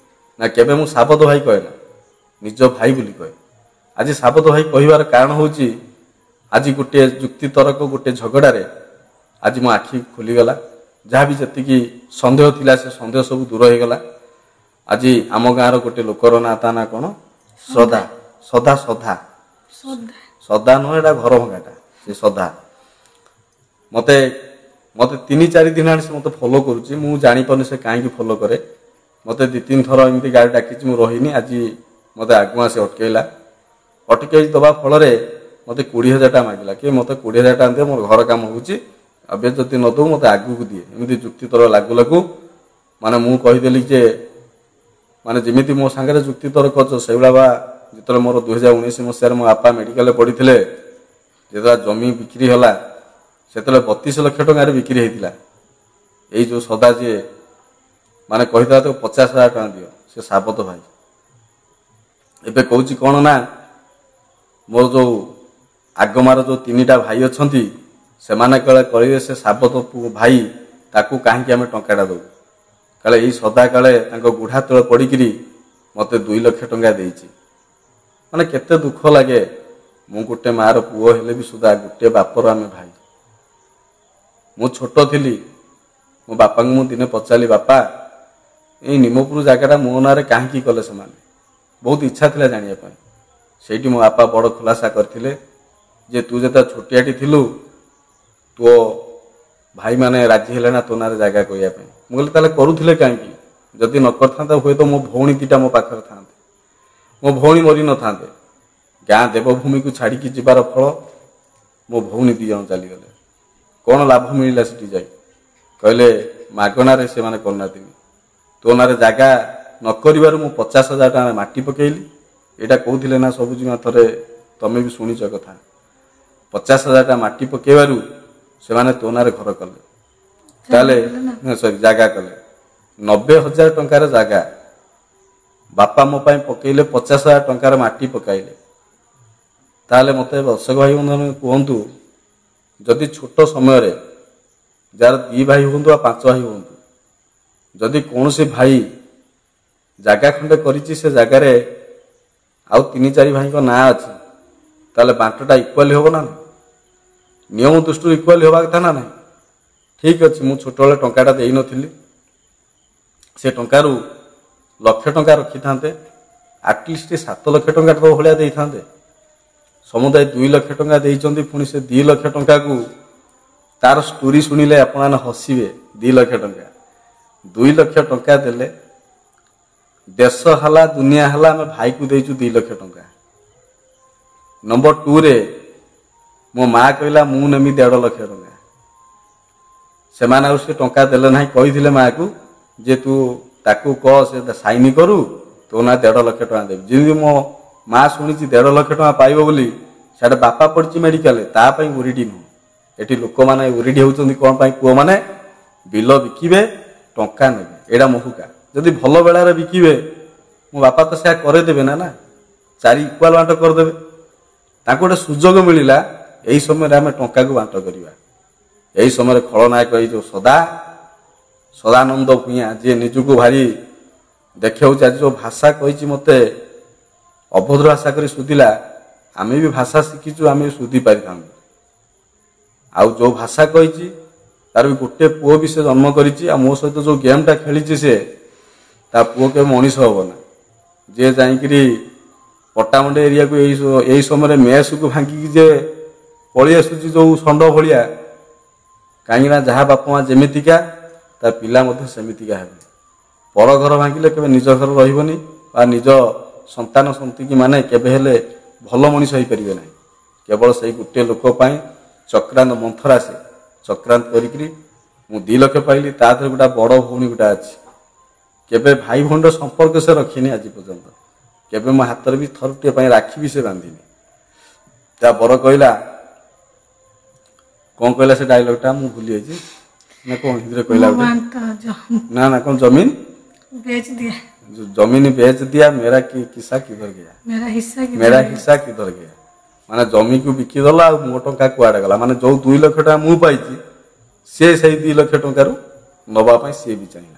ନା, କେବେ ମୁଁ ସାବତ ଭାଇ କହେ ନା, ନିଜ ଭାଇ ବୋଲି କହେ। ଆଜି ସାବତ ଭାଇ କହିବାର କାରଣ ହେଉଛି, ଆଜି ଗୋଟିଏ ଯୁକ୍ତିତର୍କ, ଗୋଟେ ଝଗଡ଼ାରେ ଆଜି ମୋ ଆଖି ଖୋଲିଗଲା। ଯାହା ବି ଯେତିକି ସନ୍ଦେହ ଥିଲା, ସେ ସନ୍ଦେହ ସବୁ ଦୂର ହେଇଗଲା। ଆଜି ଆମ ଗାଁର ଗୋଟେ ଲୋକର ନାଁ, ତା ନାଁ କ'ଣ, ଶ୍ରଦ୍ଧା। ଶ୍ରଦ୍ଧା ନୁହେଁ, ଏଇଟା ଘର ଭଙ୍ଗାଟା, ସେ ଶ୍ରଦ୍ଧା। ମୋତେ 3-4 ଦିନ ଆଣି ସେ ମୋତେ ଫଲୋ କରୁଛି। ମୁଁ ଜାଣିପାରୁନି ସେ କାହିଁକି ଫଲୋ କରେ। ମୋତେ 2-3 ଥର ଏମିତି ଗାଡ଼ି ଡାକିଛି, ମୁଁ ରହିନି। ଆଜି ମୋତେ ଆଗୁଆ ସେ ଅଟକେଇଲା। ଅଟକେଇ ଦେବା ଫଳରେ ମୋତେ 20,000 ଟଙ୍କା ମାଗିଲା, କି ମୋତେ 20,000 ଟଙ୍କା ଦିଅ, ମୋର ଘର କାମ ହେଉଛି, ଏବେ ଯଦି ନ ଦେବୁ ମୋତେ ଆଗକୁ ଦିଏ। ଏମିତି ଯୁକ୍ତିତର୍କ ଲାଗୁ ମାନେ ମୁଁ କହିଦେଲି ଯେ, ମାନେ ଯେମିତି ମୋ ସାଙ୍ଗରେ ଯୁକ୍ତିତର୍କ କରୁଛ ସେଇଭଳିଆ। ଯେତେବେଳେ ମୋର 2019 ମସିହାରେ ମୋ ବାପା ମେଡ଼ିକାଲରେ ପଡ଼ିଥିଲେ, ଯେତେବେଳେ ଜମି ବିକ୍ରି ହେଲା, ସେତେବେଳେ 32 ଲକ୍ଷ ଟଙ୍କାରେ ବିକ୍ରି ହେଇଥିଲା। ଏଇ ଯେଉଁ ସଦା ଯିଏ ମାନେ କହିଥିଲା ତାକୁ 50,000 ଟଙ୍କା ଦିଅ, ସେ ସାବତ ଭାଇ। ଏବେ କହୁଛି କ'ଣ ନା, ମୋର ଯେଉଁ ଆଗମାର ଯେଉଁ 3ଟା ଭାଇ ଅଛନ୍ତି, ସେମାନେ କାଳେ କହିବେ ସେ ସାବତ ଭାଇ, ତାକୁ କାହିଁକି ଆମେ ଟଙ୍କାଟା ଦେବୁ। କାଳେ ଏଇ ସଦା କାଳେ ତାଙ୍କ ବୁଢ଼ା ତଳେ ପଡ଼ିକିରି ମୋତେ 2 ଲକ୍ଷ ଟଙ୍କା ଦେଇଛି। ମାନେ କେତେ ଦୁଃଖ ଲାଗେ। ମୁଁ ଗୋଟେ ମାଆର ପୁଅ ହେଲେ ବି ସୁଦ୍ଧା, ଗୋଟିଏ ବାପର ଆମେ ଭାଇ। ମୁଁ ଛୋଟ ଥିଲି, ମୋ ବାପାଙ୍କୁ ମୁଁ ଦିନେ ପଚାରିଲି, ବାପା ଏଇ ନିମପୁର ଜାଗାଟା ମୋ ନାଁରେ କାହିଁକି କଲେ ସେମାନେ। ବହୁତ ଇଚ୍ଛା ଥିଲା ଜାଣିବା ପାଇଁ। ସେଇଠି ମୋ ବାପା ବଡ଼ ଖୁଲାସା କରିଥିଲେ ଯେ, ତୁ ଯେତେବେଳେ ଛୋଟିଆଟି ଥିଲୁ, ତୋ ଭାଇମାନେ ରାଜି ହେଲେ ନା ତୋ ନାଁରେ ଜାଗା କହିବା ପାଇଁ। ମୁଁ କହିଲି ତାହେଲେ କରୁଥିଲେ କାହିଁକି। ଯଦି ନ କରିଥାନ୍ତା, ହୁଏତ ମୋ ଭଉଣୀ 2ଟା ମୋ ପାଖରେ ଥାନ୍ତେ, ମୋ ଭଉଣୀ ମରି ନଥାନ୍ତେ। ଗାଁ ଦେବଭୂମି को छाड़ी ଯିବାର ଫଳ ମୋ ଭଉଣୀ 2 ଜଣ ଚାଲିଗଲେ। କ'ଣ ଲାଭ ମିଳିଲା ସେଠି ଯାଇ? କହିଲେ ମାଗଣାରେ ସେମାନେ କରିନାହାନ୍ତି। ତୋ ନାଁରେ ଜାଗା ନ କରିବାରୁ ମୁଁ 50,000 ଟଙ୍କା ମାଟି ପକେଇଲି। ଏଇଟା କହୁଥିଲେ ନା ସବୁଜିମା ଥରେ, ତମେ ବି ଶୁଣିଛ କଥା। 50,000 ଟଙ୍କା ମାଟି ପକେଇବାରୁ ସେମାନେ ତୋ ନାଁରେ ଘର କଲେ। ତାହେଲେ ସରି ଜାଗା କଲେ। 90,000 ଟଙ୍କାର ଜାଗା ବାପା ମୋ ପାଇଁ ପକେଇଲେ, 50,000 ଟଙ୍କାର ମାଟି ପକାଇଲେ। ତାହେଲେ ମୋତେ ଦର୍ଶକ ଭାଇ ବନ୍ଧୁମାନେ କୁହନ୍ତୁ, ଯଦି ଛୋଟ ସମୟରେ ଯାହାର 2 ଭାଇ ହୁଅନ୍ତୁ ବା 5 ଭାଇ ହୁଅନ୍ତୁ, ଯଦି କୌଣସି ଭାଇ ଜାଗା ଖଣ୍ଡେ କରିଛି, ସେ ଜାଗାରେ ଆଉ 3-4 ଭାଇଙ୍କ ନାଁ ଅଛି, ତାହେଲେ ବାଣ୍ଟଟା ଇକ୍ୱାଲି ହେବ ନା? ନିୟମ ଦୃଷ୍ଟିରୁ ଇକ୍ୱାଲି ହେବା କଥା ନା ନାହିଁ? ଠିକ୍ ଅଛି, ମୁଁ ଛୋଟବେଳେ ଟଙ୍କାଟା ଦେଇନଥିଲି, ସେ ଟଙ୍କାରୁ 1,00,000 ଟଙ୍କା ରଖିଥାନ୍ତେ, ଆଟଲିଷ୍ଟ 7 ଲକ୍ଷ ଟଙ୍କା ତ ଭଳିଆ ଦେଇଥାନ୍ତେ। ସମୁଦାୟ 2 ଲକ୍ଷ ଟଙ୍କା ଦେଇଛନ୍ତି, ପୁଣି ସେ 2 ଲକ୍ଷ ଟଙ୍କାକୁ ତାର ଷ୍ଟୋରି ଶୁଣିଲେ ଆପଣମାନେ ହସିବେ। 2 ଲକ୍ଷ ଟଙ୍କା 2 ଲକ୍ଷ ଟଙ୍କା ଦେଲେ, ଦେଶ ହେଲା ଦୁନିଆ ହେଲା, ଆମେ ଭାଇକୁ ଦେଇଛୁ 2 ଲକ୍ଷ ଟଙ୍କା। ନମ୍ବର 2ରେ ମୋ ମା କହିଲା ମୁଁ ନେମି 1.5 ଲକ୍ଷ ଟଙ୍କା। ସେମାନେ ଆଉ ସେ ଟଙ୍କା ଦେଲେ ନାହିଁ, କହିଥିଲେ ମାକୁ ଯେ ତୁ ତାକୁ କହ ସେ ସାଇନ କରୁ, ତୋ ନା 1.5 ଲକ୍ଷ ଟଙ୍କା ଦେବି। ଯେମିତି ମୋ ମା ଶୁଣିଛି 1.5 ଲକ୍ଷ ଟଙ୍କା ପାଇବ ବୋଲି, ସେଆଡ଼େ ବାପା ପଡ଼ିଛି ମେଡିକାଲ, ତା ପାଇଁ ଓରିଡି ନୁହଁ। ଏଠି ଲୋକମାନେ ଓରିଡି ହେଉଛନ୍ତି କ'ଣ ପାଇଁ? ପୁଅମାନେ ବିଲ ବିକିବେ, ଟଙ୍କା ନେବେ, ଏଇଟା ମହୁକା। ଯଦି ଭଲ ବେଳାରେ ବିକିବେ, ମୋ ବାପା ତ ସେୟା କରେଇଦେବେ ନା, 4 ଇକ୍ୱାଲ ବାଣ୍ଟ କରିଦେବେ। ତାଙ୍କୁ ଗୋଟେ ସୁଯୋଗ ମିଳିଲା, ଏଇ ସମୟରେ ଆମେ ଟଙ୍କାକୁ ବାଣ୍ଟ କରିବା। ଏହି ସମୟରେ ଖଳନାୟକ ଏଇ ଯେଉଁ ସଦାନନ୍ଦ ଭୂୟାଁ, ଯିଏ ନିଜକୁ ଭାରି ଦେଖାଉଛି, ଆଜି ଯେଉଁ ଭାଷା କହିଛି ମୋତେ ଅଭଦ୍ର ଭାଷା କରି ସୁଧିଲା, ଆମେ ବି ଭାଷା ଶିଖିଛୁ, ଆମେ ବି ସୁଧି ପାରିଥାନ୍ତୁ। ଆଉ ଯେଉଁ ଭାଷା କହିଛି, ତାର ବି ଗୋଟେ ପୁଅ ବି ସେ ଜନ୍ମ କରିଛି। ଆଉ ମୋ ସହିତ ଯେଉଁ ଗେମ୍ଟା ଖେଳିଛି, ସେ ତା ପୁଅ କେବେ ମଣିଷ ହେବ ନା। ଯିଏ ଯାଇକିରି ପଟ୍ଟାମୁଣ୍ଡେଇ ଏରିଆକୁ ଏଇ ସମୟରେ ମେସ୍କୁ ଭାଙ୍ଗିକି ଯେ ପଳେଇ ଆସୁଛି ଯେଉଁ ଷଣ୍ଢ ଭଳିଆ, କାହିଁକିନା ଯାହା ବାପା ମା ଯେମିତିକା, ତା ପିଲା ମଧ୍ୟ ସେମିତିକା ହେବେ। ପର ଘର ଭାଙ୍ଗିଲେ କେବେ ନିଜ ଘର ରହିବନି, ବା ନିଜ ସନ୍ତାନ ସନ୍ତତି ମାନେ କେବେ ହେଲେ ଭଲ ମଣିଷ ହେଇପାରିବେ ନାହିଁ। କେବଳ ସେଇ ଗୋଟିଏ ଲୋକ ପାଇଁ ଚକ୍ରାନ୍ତ ମନ୍ଥରା, ସେ ଚକ୍ରାନ୍ତ କରିକିରି ମୁଁ 2 ଲକ୍ଷ ପାଇଲି। ତା ଦେହରେ ଗୋଟେ ବଡ଼ ଭଉଣୀ ଗୋଟେ ଅଛି, କେବେ ଭାଇ ଭଉଣୀର ସମ୍ପର୍କ ସେ ରଖିନି ଆଜି ପର୍ଯ୍ୟନ୍ତ। କେବେ ମୋ ହାତରେ ବି ଥରୁଟିଏ ପାଇଁ ରାକ୍ଷୀ ବି ସେ ବାନ୍ଧିନି। ତା ବର କହିଲା, କ'ଣ କହିଲା ସେ ଡାଇଲଗଟା ମୁଁ ଭୁଲି ଯାଇଛି ନା, କ'ଣ ହିନ୍ଦୀରେ କହିଲା ଗୋଟେ, ନା କ'ଣ ଜମିନ बेच दिया, जमीन बेच दिया, मेरा किस्सा किधर गया, मेरा हिस्सा किधर गया। माने जमी को बिकिदेला, आ मो टंका कुआडे गला। माने जो 2 लक्ष टका मु पाइछि, से 2 लक्ष टंकार नबा सी भी चाहिए।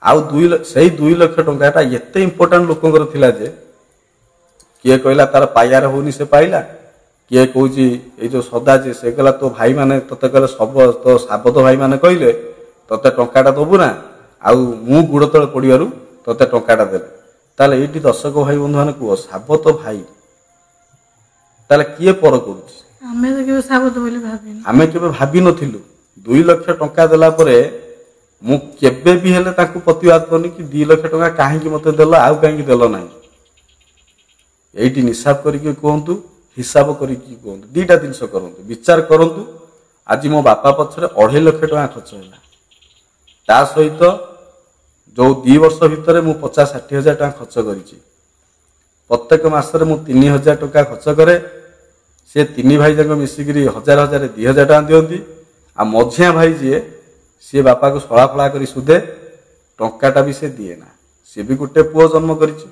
आउ 2 लक्ष टंकाटा एते इंपोर्टाट लोकंकर थिला जे, किए कहला तार पाइबार होनी से पाइला, किए कहूँ ये जो सदा जे से कहला तो भाई माने तते कहले सब तो साबत भाई माने कहले तते टंकाटा दबु ना, आउ मु गुड़ तले पड़ू तते टंकाटा देले। ताले एठी दर्शक भाई बंधु माने कुह, साबत भाई ताले किए पर करूछि? आमे तो केबे साबत बोली भाबिनी, आमे केबे भाबी नथिलु। 2 लक्ष टंका देला परे मु केबे भी हेले ताकू प्रतिवाद करनी कि 2 लक्ष टंका काहेकि मते देला, आउ काहेकि देलो नाही। एठी हिसाब करिके कहंतु, हिसाब करिके कहंतु, दीटा जिंस करंतु, विचार करंतु। आज मो बापा पछरे 2.5 लक्ष टंका खर्च होला, ता सहित जो 2 वर्ष भितर मु 50-60 हजार टंका खर्च करिछि। प्रत्येक मासरे मु 3,000 टंका खर्च करे। से 3 भाई जाक मिसिकी 1,000-2,000 टंका दियंती। आ मझिया भाई जी सी बापा को सला फला करी सुधे, टंकाटा भी से दिए ना। सी भी गोटे पुओ जन्म करिछि।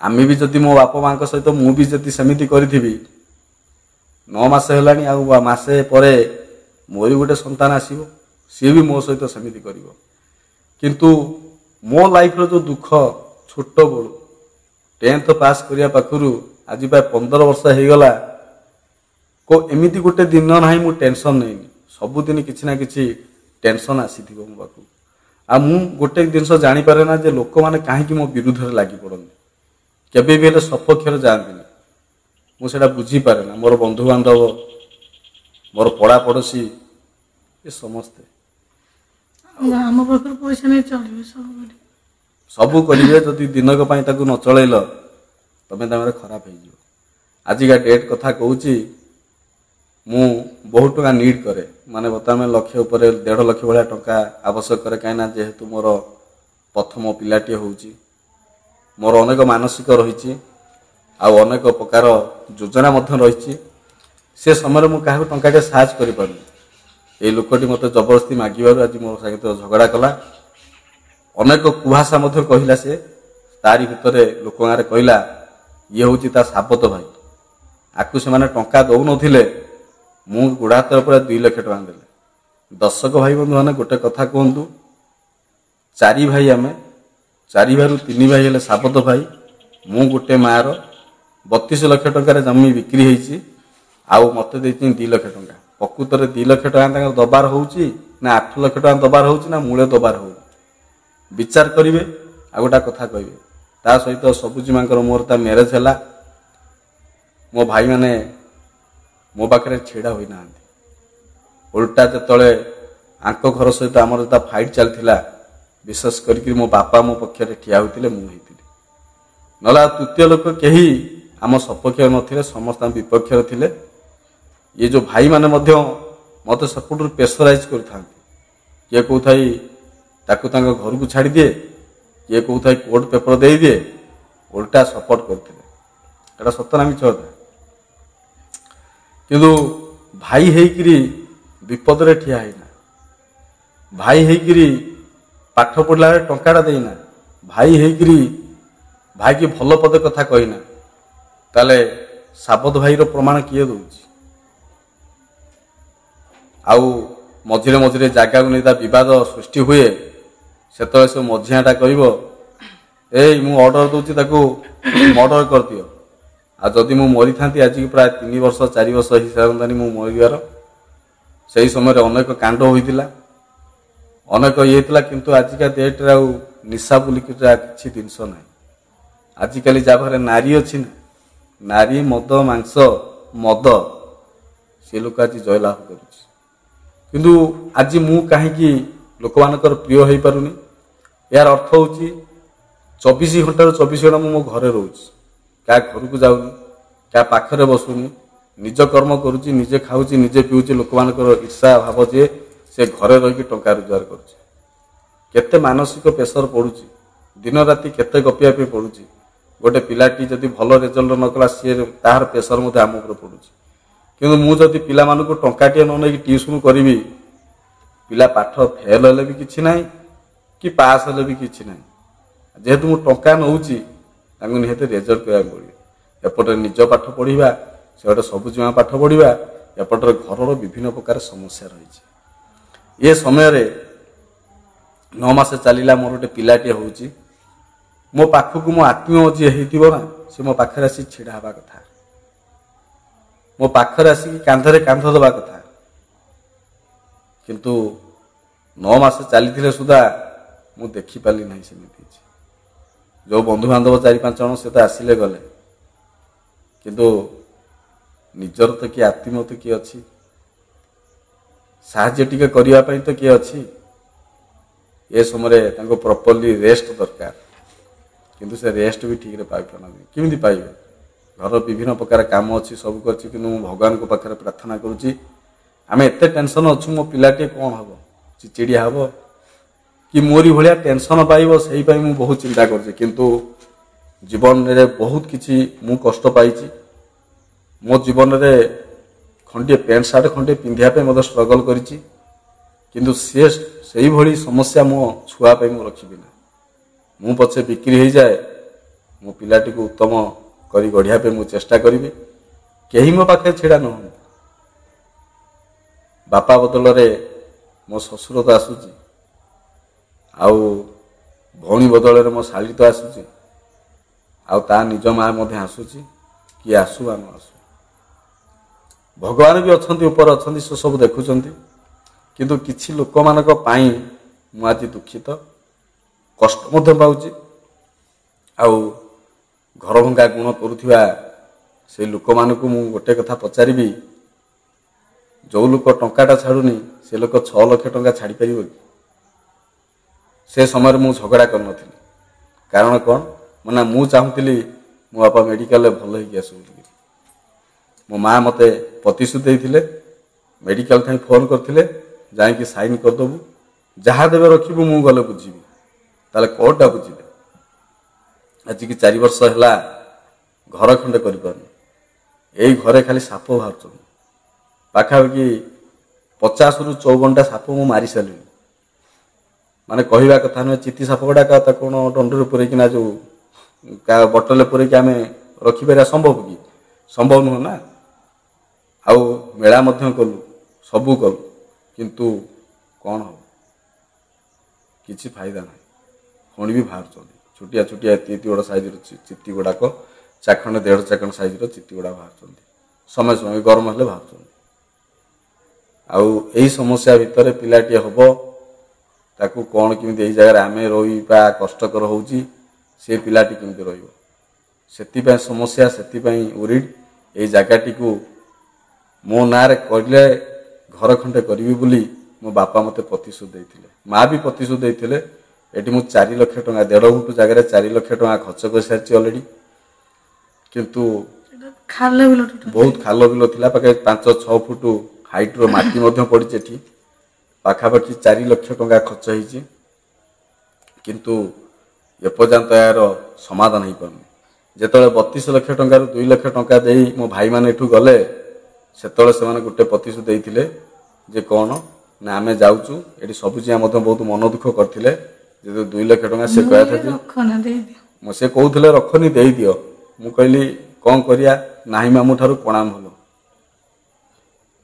आमे भी जदि मो बापा मां सहित मु भी जदि सेमिति करिथिबि, 9 मास हेलानी आ मासे परे मोरी गोटे संतान आसीबो, सी भी मो सहित सेमिति करिवो। किंतु मो लाइफ रो जो दुख, छोट बड़ू 10th पास करिया पाखरु आज प्राय 15 वर्ष हो गला, को एमिति गोटे दिन नाही मु टेंशन नैनी। सबुदिन किछि ना किछि टेंशन आसीथिबो मो पाखु। आ मु गोटे जिनस जानि पारे ना जे लोक माने काहे कि मो विरुद्ध रे लागि पड़न, केबे भी हेले सपक्ष रे जांदिनी। मु सेटा बुझी पारे ना। मोर बंधु बांधव, मोर पड़ा पड़ोसी, ये समस्ते आम पाखर पैसा नहीं चलिए, सब सबू करिवे। जदि दिनक पई ताकू न चलैल ତମେ ତମର ଖରାପ ହେଇଯିବ। ଆଜିକା ଡେଟ୍ କଥା କହୁଛି, ମୁଁ ବହୁତ ଟଙ୍କା ନିଡ୍ କରେ, ମାନେ ବର୍ତ୍ତମାନ ଲକ୍ଷେ ଉପରେ 1.5 ଲକ୍ଷ ଭଳିଆ ଟଙ୍କା ଆବଶ୍ୟକ କରେ। କାହିଁକିନା ଯେହେତୁ ମୋର ପ୍ରଥମ ପିଲାଟିଏ ହେଉଛି, ମୋର ଅନେକ ମାନସିକ ରହିଛି, ଆଉ ଅନେକ ପ୍ରକାର ଯୋଜନା ମଧ୍ୟ ରହିଛି। ସେ ସମୟରେ ମୁଁ କାହାକୁ ଟଙ୍କାଟେ ସାହାଯ୍ୟ କରିପାରୁନି। ଏଇ ଲୋକଟି ମୋତେ ଜବରଦସ୍ତି ମାଗିବାରୁ ଆଜି ମୋ ସହିତ ଝଗଡ଼ା କଲା। ଅନେକ କୁଭାଷା ମଧ୍ୟ କହିଲା। ସେ ତାରି ଭିତରେ ଲୋକ ଗାଁରେ କହିଲା ଇଏ ହେଉଛି ତା ସାବତ ଭାଇ। ଆକୁ ସେମାନେ ଟଙ୍କା ଦେଉନଥିଲେ, ମୁଁ ଗୋଡ଼ା ହାତରେ ପୁରା 2 ଲକ୍ଷ ଟଙ୍କା ଦେଲେ। ଦର୍ଶକ ଭାଇ ବନ୍ଧୁମାନେ ଗୋଟେ କଥା କୁହନ୍ତୁ, 4 ଭାଇ ଆମେ, 4 ଭାଇରୁ 3 ଭାଇ ହେଲେ ସାବତ ଭାଇ। ମୁଁ ଗୋଟେ ମାଆର 32 ଲକ୍ଷ ଟଙ୍କାରେ ଜମି ବିକ୍ରି ହେଇଛି, ଆଉ ମୋତେ ଦେଇଛନ୍ତି 2 ଲକ୍ଷ ଟଙ୍କା। ପ୍ରକୃତରେ 2 ଲକ୍ଷ ଟଙ୍କା ତାଙ୍କର ଦବାର ହେଉଛି ନା 8 ଲକ୍ଷ ଟଙ୍କା ଦବାର ହେଉଛି ନା ମୂଳେ ଦବାର ହେଉଛି, ବିଚାର କରିବେ। ଆଉ ଗୋଟେ କଥା କହିବେ, ତା ସହିତ ସବୁଜି ମାଙ୍କର ମୋର ତା ମ୍ୟାରେଜ ହେଲା। ମୋ ଭାଇମାନେ ମୋ ପାଖରେ ଛିଡ଼ା ହୋଇନାହାନ୍ତି। ଓଲଟା ଯେତେବେଳେ ଆଙ୍କ ଘର ସହିତ ଆମର ଯେତେବେଳେ ଫାଇଟ୍ ଚାଲିଥିଲା, ବିଶେଷ କରିକି ମୋ ବାପା ମୋ ପକ୍ଷରେ ଠିଆ ହୋଇଥିଲେ, ମୁଁ ହେଇଥିଲି। ନହେଲେ ଆଉ ତୃତୀୟ ଲୋକ କେହି ଆମ ସପକ୍ଷରେ ନଥିଲେ, ସମସ୍ତଙ୍କ ବିପକ୍ଷରେ ଥିଲେ। ये जो भाई माने मध्य मत सपोर्ट प्रेसराइज करथांती। किए कौथाई ताकू तांग घर को छाड़ी दिए, किए कौथाई कोर्ट पेपर दे दिए, उल्टा सपोर्ट करते। एटा सतना मिछ था। किंतु भाई हेकरी विपद रे ठिया हैना, भाई हेकरी पाठ पढ़ला टंकाटा देना, भाई हेकरी भाई की भल पद कथा कहना, ताले साबत भाई रो प्रमाण किए दउची। आउ मझिरे मझिरे जगह को नहीं बद सृष्टि हुए, से मझियाटा कह मु ऑर्डर दूची मर्डर कर दियो। आ जदि मु मरी था आज की प्राय 3 वर्ष 4 वर्ष हो सारंतानी मु मरिबार। से समय अनेक कांड होता, अनेक ये किंतु आजिका डेट रे निशा बुलिक किसी जिनस ना। आजिकल जहाँ पाखे नारी अच्छी ना, नारी मद मांस मद से लोक आज जयलाभ कर। किंतु आज मु कहीं लोक मानकर प्रिय हो पारुनी। यार अर्थ हूँ 24 घंटा 24 घंटा मो घरे रोच, क्या घर को जाऊनी, क्या पाखरे बसुनी, निज कर्म करुच्ची, निजे खाऊची, निजे पीऊची। लोक मानकर ईर्षा भाव जे से घरे रही टंका रोजगार करते मानसिक प्रेसर पड़ुची, दिन राति केते गपिया पे पड़ुची। गोटे पिलाटी जदि भल रिजल्ट न कला सी तार प्रेसर मत आम उपर पड़ुची। किंतु मु जदि पिला मानकु टंकाटिए न नहीं ट्यूशन करी, पिला पाठ फेल हेले भी किछि नाही कि पास हेले भी किछि नाही। जेहेतु मु टंका नउची तांगु निहते रिजल्ट करा पड़ियो। एपटे निज पाठ पढ़िबा, से गोटे सबुजीमा पाठ पढ़िबा, एपटे घरर विभिन्न प्रकार समस्या रही। ये समय रे 9 मास चलिला मोर गोटे पिलाटी होउची। मो पाखकु मो आत्मीय जी हेतिबो ना, से मो पाखरे आसी छिड़ा हवा कथा, मो पाखरे आसिक कांधरे कांध दबा कथा। किंतु 9 मास चली सुधा मु देखी पाली नहीं सेमिति। जो बंधु बांधव 4-5 जन से तो आसिले गले, किंतु निजर तो किए आत्मीय तो किए अच्छी, साहाଯ୍य टिके करिया पई तो किए अच्छी। ये समय तांको प्रॉपर्ली रेस्ट दरकार, किंतु से रेस्ट भी ठीक रे पाइ पाना किमिति पाइबे। घर विभिन्न प्रकार काम अच्छी सब कर, भगवान को पाखे प्रार्थना करुच्ची। आम एत टेंशन अच्छु, मो पिलाटी कौन हम चिचिड़िया हम कि मोरी भाया टेंशन पाइब, से बहुत चिंता कर। किंतु जीवन में बहुत किसी मु कष्ट पाई। मो जीवन में खंडे पैंट सार्ट खंडे पिंधापे मत स्ट्रगल करी, किंतु से भली समस्या मो छुआ मु रखी ना। मु पछे बिक्री हो जाए, मो पिलाटी को उत्तम करी गढ़िया पे मु चेष्टा करी। कहीं मो पाखे छिड़ा न, बापा बदल रे मो ससुर तो आसुची, आउ भौणी बदल रे मो शाली तो आसुची, आउ ता निज माँ मध्य आसुची। कि आसु आ न आसु, भगवान भी अच्छी ऊपर अच्छी, से सब देखुं। किंतु किछि लोक मानक पाई मु आज दुखित, कष्ट मध्य पाउची। आउ घर भंगा गुण करुथिबा से लोक मानकु मु गोटे कथा पचारिबी, जो लोक टंकाटा छाड़ुनी से लोक 6 लाख टंका छाड़ी परिबो कि? से समय मु झगड़ा कर नथिली। कारण कौन, माने मु चाहूतिली मो बापा मेडिकल भल हो आसू मो माँ मते प्रतिश्रुति देते मेडिकल ठाई फोन करते जाकि साइन करदेबू जहाँ देवे रखू मु गले बुझी ताले कोर्टा बुझे आज की 4 वर्ष है घर खंडे कर यही घरे खाली साप बाहर पाखापाखि 50 रु 54टा साप मु मारी सारे माने कहवा कथा नुहे चित्ती साप गुड़ाक कौन दंडर पूरेकिना जो बटल पूरेक आम रखिपर संभव कि संभव नुह ना आउ मेला कलु सबू कलु किंतु कौन हो किसी फायदा ना पुणी भी बाहर छुटिया छुटिया एति बड़ साइज चित्ती गुड़ाक चाखंड 1.5 चाखंड साइज चित्ती गुड़ा बाहर समय समय गरम हेले बाहर आउ यही समस्या भितर पिलाटी हम ताकू कौन केमी जगह आम रहा कष्टकर होची से पिलाटी केमी रही समस्या से उरिड यही जगटी को मो ना कहले घर खंडे करी बोली मो बापा मते प्रतिश्रुति देते माँ भी प्रतिश्रुति देते ये मुझे 4 लाख टका 1.5 फुट जगह 4 लाख टका खर्च कर सारी अलरेडी किंतु बहुत खाल बिल था पाखे 5-6 फुट हाइट रो माटी पड़ी पाखापाखि 4 लाख टका खर्च होती किंतु एपर्यंत यार समाधान हो पारनी जिते 32 लाख टकर 2 लाख टका दे मो भाई मैंने एठू गले से गोटे प्रतिश्रुति देते जे कौन ना आम जाऊँ ये सब चिया बहुत मन दुख करते 2 लाख टका से कहते से कहते रखनी दे दियो मु कहली कौन करिया नाही मामू ठारू प्रणाम भल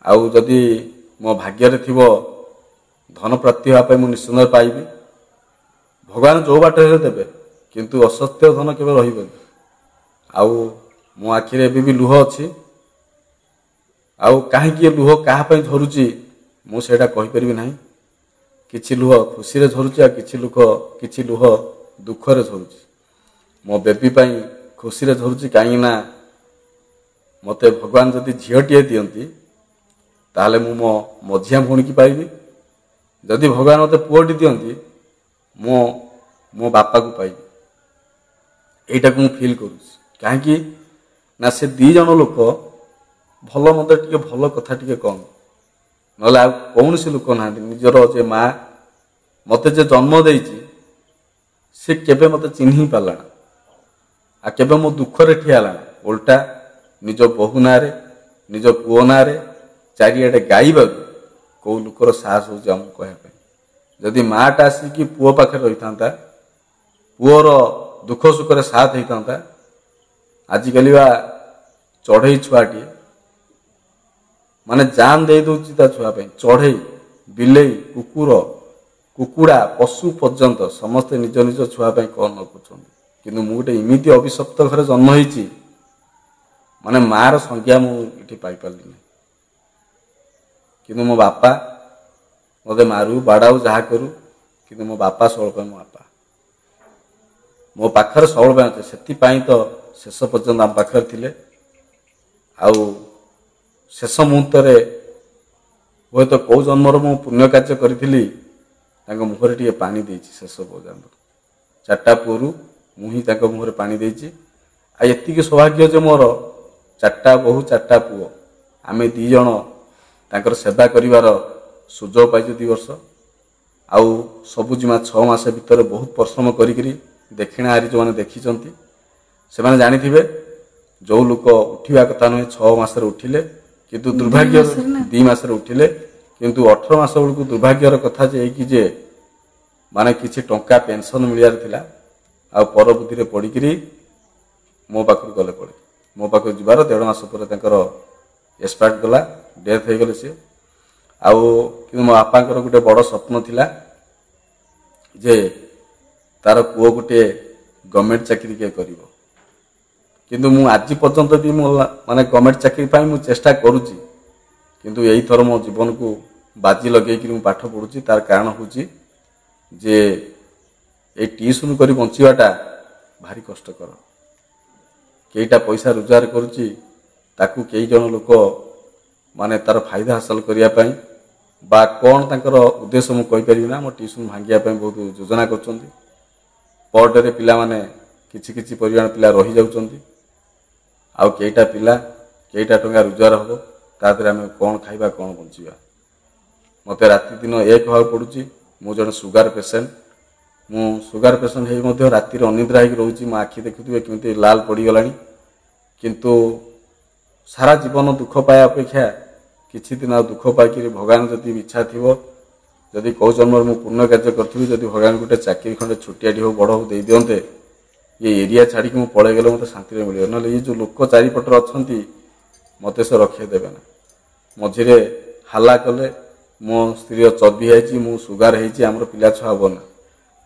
आउ जदि मो भाग्य थी धन प्राप्ति होगापी मुझे निश्चिंत पाइबी भगवान जो बाट देवे किंतु असत्य धन केवे रही आउ मो आखिरे भी लुह अच्छी आउ कहीं लुह क्या झरुची मुझे कहीपरि ना किछि लुह खुशी रे झरुची किछि लुह दुखरे झरुची मो बेबी पाई खुशी रे झरुची कहीं ना मते भगवान जदि झीटीए दियंती ताले मु मो मझिया भूणी की पाइबी जदि भगवान मते पुओटी दियंती मो मो बापा को पाइबी एटा को फील करूँ कहीं ना से 2 जन लोक भल मत टे भल कथा टे कम ना कौन से लोक ना निजर जे माँ मते जे जन्म देइछि से केबे मते चिन्ही पाला आ केबे मो दुखरे ठियाला उल्टा निज बहु नारे निज पुओ नारे चारिआडे गाइबा कौ लुकर साहस हो कहवाई जदि माँटा आसिकी पुओ पाखे रही था पुओर दुख सुख साथ होता आजिकल बा चढ़ई छुआटी माने जान दे दूची ता छुआपाई चढ़ई बिलेई कुकुर कुकुड़ा पशु पर्यंत समस्ते निज निज छुआपाई कौन न कर गोटे इमिति अभिशप्त घरे जन्म होती माने मार संज्ञा मुझे पाइपारि ना कि मो बापा मत मारू बाड़ाऊ जहाँ करू कि मो बापा सबल मो बापा मो पाखर सबल अच्छे से तो शेष पर्यंत आम पाखर थिले आउ शेष मुहूर्त हे तो कौ जन्मर मु पुण्य कार्य करी मुहर टे पानी देछि शेष पर्यंत 4टा पुरु मुही मुहर पानी देछि आ एतिकी सौभाग्य जे मोर 4टा बहु 4टा पुओ आमे 2 जण तांकर सेवा करिवार सुजोग पाइछु 2 वर्ष आउ सबुजीमा 6 मास भितर बहुत परिश्रम करी दक्षिणा हारी जो मैंने देखी से मैंने जानी जो लोक उठा कथा नुहे 6 मास उठिले किंतु दुर्भाग्य 2 मास उठिले किंतु 18 मास बेलू दुर्भाग्यर कथा जे माने किसी टंका पेंशन मिलियार थिला आ पर बुद्धि पड़ी मो पाखु गले पड़े मो पाखु जीवार 1.5 मास पर एक्सपायर्ड गला डेथ हो गले सी आउ कि मो बापा गोटे बड़ स्वप्न थिला जे तार पुओ गोटे गवर्नमेंट चाकरी के करिवो किंतु मु आज पर्यंत भी मो माने गवर्नमेंट चाकरी पाई मु चेष्टा करूची किंतु यही थर मो जीवन को बाजी लगे कि पाठ पढ़ुची तार कारण होची जे ए ट्यूशन करी बंचीवाटा भारी कष्टकर केईटा पैसा रोजगार करुची ताकू कई जन लोक माने तार फायदा हासिल करिया पई बा कौन तांकर उद्देश्य मु कहि परिबी ना मो ट्यूशन भांगिया पई बहुत योजना करचंती पर डे पिला माने किछि किछि परिवार पिला रही जाउचंती ଆଉ କେଇଟା ପିଲା କେଇଟା ଟଙ୍କା ରୋଜଗାର ହେବ ତା ଦେହରେ ଆମେ କ'ଣ ଖାଇବା କ'ଣ ବଞ୍ଚିବା। ମୋତେ ରାତି ଦିନ ଏକ ହେବାକୁ ପଡ଼ୁଛି। ମୁଁ ଜଣେ ସୁଗାର ପେସେଣ୍ଟ। ମୁଁ ସୁଗାର ପେସେଣ୍ଟ ହେଇ ମଧ୍ୟ ରାତିରେ ଅନିଦ୍ରା ହେଇକି ରହୁଛି। ମୋ ଆଖି ଦେଖୁଥିବେ କେମିତି ଲାଲ ପଡ଼ିଗଲାଣି। କିନ୍ତୁ ସାରା ଜୀବନ ଦୁଃଖ ପାଇବା ଅପେକ୍ଷା କିଛି ଦିନ ଆଉ ଦୁଃଖ ପାଇକିରି ଭଗବାନ ଯଦି ଇଚ୍ଛା ଥିବ, ଯଦି କେଉଁ ଜନ୍ମରେ ମୁଁ ପୁଣ୍ୟ କାର୍ଯ୍ୟ କରିଥିବି, ଯଦି ଭଗବାନ ଗୋଟେ ଚାକିରି ଖଣ୍ଡେ ଛୋଟିଆଟି ହଉ ବଡ଼ ହଉ ଦେଇଦିଅନ୍ତେ, ଏ ଏରିଆ ଛାଡ଼ିକି ମୁଁ ପଳେଇ ଗଲେ ମୋତେ ଶାନ୍ତିରେ ମିଳିବ। ନହେଲେ ଏ ଯେଉଁ ଲୋକ ଚାରିପଟରେ ଅଛନ୍ତି ମୋତେ ସେ ରଖେଇ ଦେବେ ନା। ମଝିରେ ହାଲ୍ଲା କଲେ ମୋ ସ୍ତ୍ରୀର ଚର୍ବି ହେଇଛି, ମୁଁ ସୁଗାର ହେଇଛି, ଆମର ପିଲା ଛୁଆ ହେବ ନା।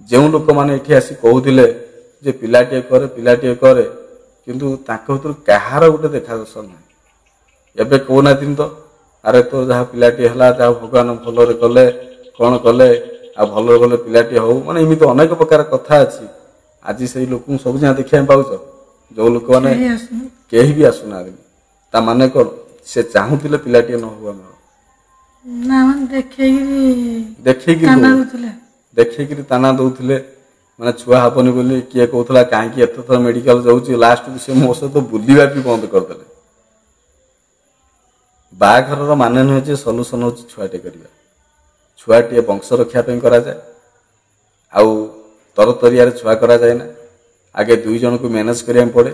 ଯେଉଁ ଲୋକମାନେ ଏଠି ଆସି କହୁଥିଲେ ଯେ ପିଲାଟିଏ କରେ, କିନ୍ତୁ ତାଙ୍କ ଭିତରୁ କାହାର ଗୋଟେ ଦେଖା ଦର୍ଶନ ନାହିଁ। ଏବେ କହୁନାହାନ୍ତି ତ, ଆରେ ତ ଯାହା ପିଲାଟିଏ ହେଲା, ଯାହା ଭଗବାନ ଭଲରେ କଲେ, କ'ଣ କଲେ, ଆଉ ଭଲରେ ଭଲ ପିଲାଟିଏ ହଉ, ମାନେ ଏମିତି ଅନେକ ପ୍ରକାର କଥା ଅଛି। ଆଜି ସେଇ ଲୋକଙ୍କୁ ସବୁ ଯାହା ଦେଖିବା ପାଇଁ ପାଉଛ, ଯେଉଁ ଲୋକମାନେ କେହି ବି ଆସୁନାହାନ୍ତି। ତା ମାନେ କ'ଣ, ସେ ଚାହୁଁଥିଲେ ପିଲାଟିଏ ନ ହଉ ଆମର, ଦେଖେଇକିରି ତାନା ଦଉଥିଲେ। ମାନେ ଛୁଆ ହବନି ବୋଲି କିଏ କହୁଥିଲା, କାହିଁକି ଏତେ ଥର ମେଡିକାଲ ଯାଉଛି, ଲାଷ୍ଟକୁ ସେ ମୋ ସହିତ ବୁଲିବା ବି ବନ୍ଦ କରିଦେଲେ। ବାହାଘରର ମାନେ ନୁହେଁ ଯେ ସଲ୍ୟୁସନ ହେଉଛି ଛୁଆଟେ କରିବା। ଛୁଆଟିଏ ବଂଶ ରକ୍ଷା ପାଇଁ କରାଯାଏ, ଆଉ ତରତରିଆରେ ଛୁଆ କରାଯାଏ ନା। ଆଗେ ଦୁଇ ଜଣଙ୍କୁ ମ୍ୟାନେଜ କରିବାକୁ ପଡ଼େ,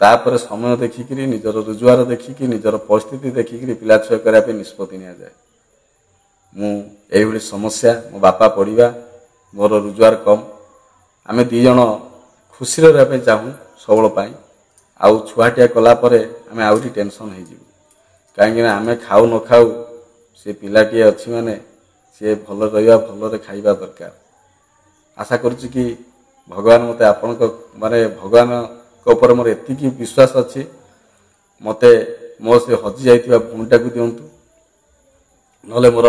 ତାପରେ ସମୟ ଦେଖିକିରି, ନିଜର ରୋଜଗାର ଦେଖିକି, ନିଜର ପରିସ୍ଥିତି ଦେଖିକିରି ପିଲା ଛୁଆ କରିବା ପାଇଁ ନିଷ୍ପତ୍ତି ନିଆଯାଏ। ମୁଁ ଏଇଭଳି ସମସ୍ୟା, ମୋ ବାପା ପଢ଼ିବା, ମୋର ରୋଜଗାର କମ୍, ଆମେ ଦୁଇ ଜଣ ଖୁସିରେ ରହିବା ପାଇଁ ଚାହୁଁ ସବୁବେଳ ପାଇଁ। ଆଉ ଛୁଆଟିଆ କଲା ପରେ ଆମେ ଆହୁରି ଟେନସନ୍ ହେଇଯିବୁ, କାହିଁକିନା ଆମେ ଖାଉ ନ ଖାଉ ସେ ପିଲାଟିଏ ଅଛି ମାନେ ସିଏ ଭଲ ରହିବା, ଭଲରେ ଖାଇବା ଦରକାର। ଆଶା କରୁଛି କି ଭଗବାନ ମୋତେ ଆପଣଙ୍କ ଭଗବାନଙ୍କ ଉପରେ ମୋର ଏତିକି ବିଶ୍ୱାସ ଅଛି, ମୋତେ ମୋ ସେ ହଜି ଯାଇଥିବା ଭଉଣୀଟାକୁ ଦିଅନ୍ତୁ, ନହେଲେ ମୋର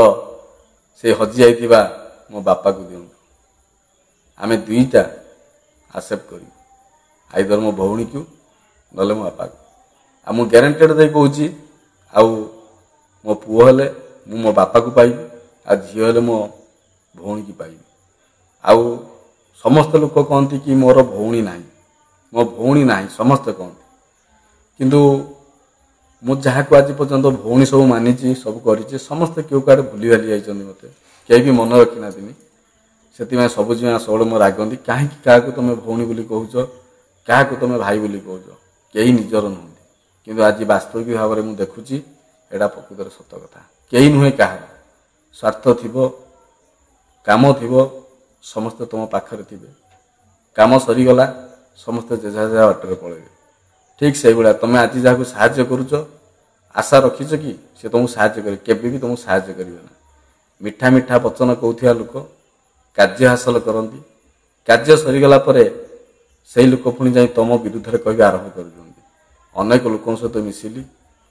ସେ ହଜି ଯାଇଥିବା ମୋ ବାପାକୁ ଦିଅନ୍ତୁ। ଆମେ ଦୁଇଟା ଆକ୍ସେପ୍ଟ କରିବୁ, ଆଇଦର ମୋ ଭଉଣୀକୁ ନହେଲେ ମୋ ବାପାକୁ। ଆଉ ମୁଁ ଗ୍ୟାରେଣ୍ଟେଡ୍ ଦେଇ କହୁଛି, ଆଉ ମୋ ପୁଅ ହେଲେ ମୁଁ ମୋ ବାପାକୁ ପାଇବି, ଆଉ ଝିଅ ହେଲେ ମୋ ଭଉଣୀକି ପାଇବି। ଆଉ ସମସ୍ତେ ଲୋକ କହନ୍ତି କି ମୋର ଭଉଣୀ ନାହିଁ, ମୋ ଭଉଣୀ ନାହିଁ ସମସ୍ତେ କହନ୍ତି, କିନ୍ତୁ ମୁଁ ଯାହାକୁ ଆଜି ପର୍ଯ୍ୟନ୍ତ ଭଉଣୀ ସବୁ ମାନିଛି, ସବୁ କରିଛି, ସମସ୍ତେ କେଉଁ କାଆଡ଼େ ଭୁଲି ଭାଲି ଯାଇଛନ୍ତି, ମୋତେ କେହି ବି ମନେ ରଖିନାହାନ୍ତି। ସେଥିପାଇଁ ସବୁ ଝିଅ ସବୁବେଳେ ମୋ ରାଗନ୍ତି, କାହିଁକି କାହାକୁ ତମେ ଭଉଣୀ ବୋଲି କହୁଛ, କାହାକୁ ତମେ ଭାଇ ବୋଲି କହୁଛ, କେହି ନିଜର ନୁହନ୍ତି। କିନ୍ତୁ ଆଜି ବାସ୍ତବିକ ଭାବରେ ମୁଁ ଦେଖୁଛି ଏଇଟା ପ୍ରକୃତରେ ସତ କଥା। କେହି ନୁହେଁ କାହାର, ସ୍ୱାର୍ଥ ଥିବ, କାମ ଥିବ, ସମସ୍ତେ ତମ ପାଖରେ ଥିବେ, କାମ ସରିଗଲା ସମସ୍ତେ ଯେଝା ଯେଝା ବାଟରେ ପଳେଇବେ। ଠିକ୍ ସେଇଭଳିଆ ତମେ ଆଜି ଯାହାକୁ ସାହାଯ୍ୟ କରୁଛ, ଆଶା ରଖିଛ କି ସେ ତମକୁ ସାହାଯ୍ୟ କରିବେ? କେବେ ବି ତମକୁ ସାହାଯ୍ୟ କରିବେ ନା। ମିଠା ମିଠା ବଚନ କହୁଥିବା ଲୋକ କାର୍ଯ୍ୟ ହାସଲ କରନ୍ତି, କାର୍ଯ୍ୟ ସରିଗଲା ପରେ ସେଇ ଲୋକ ପୁଣି ଯାଇ ତମ ବିରୁଦ୍ଧରେ କହିବା ଆରମ୍ଭ କରୁଛନ୍ତି। ଅନେକ ଲୋକଙ୍କ ସହିତ ମିଶିଲି,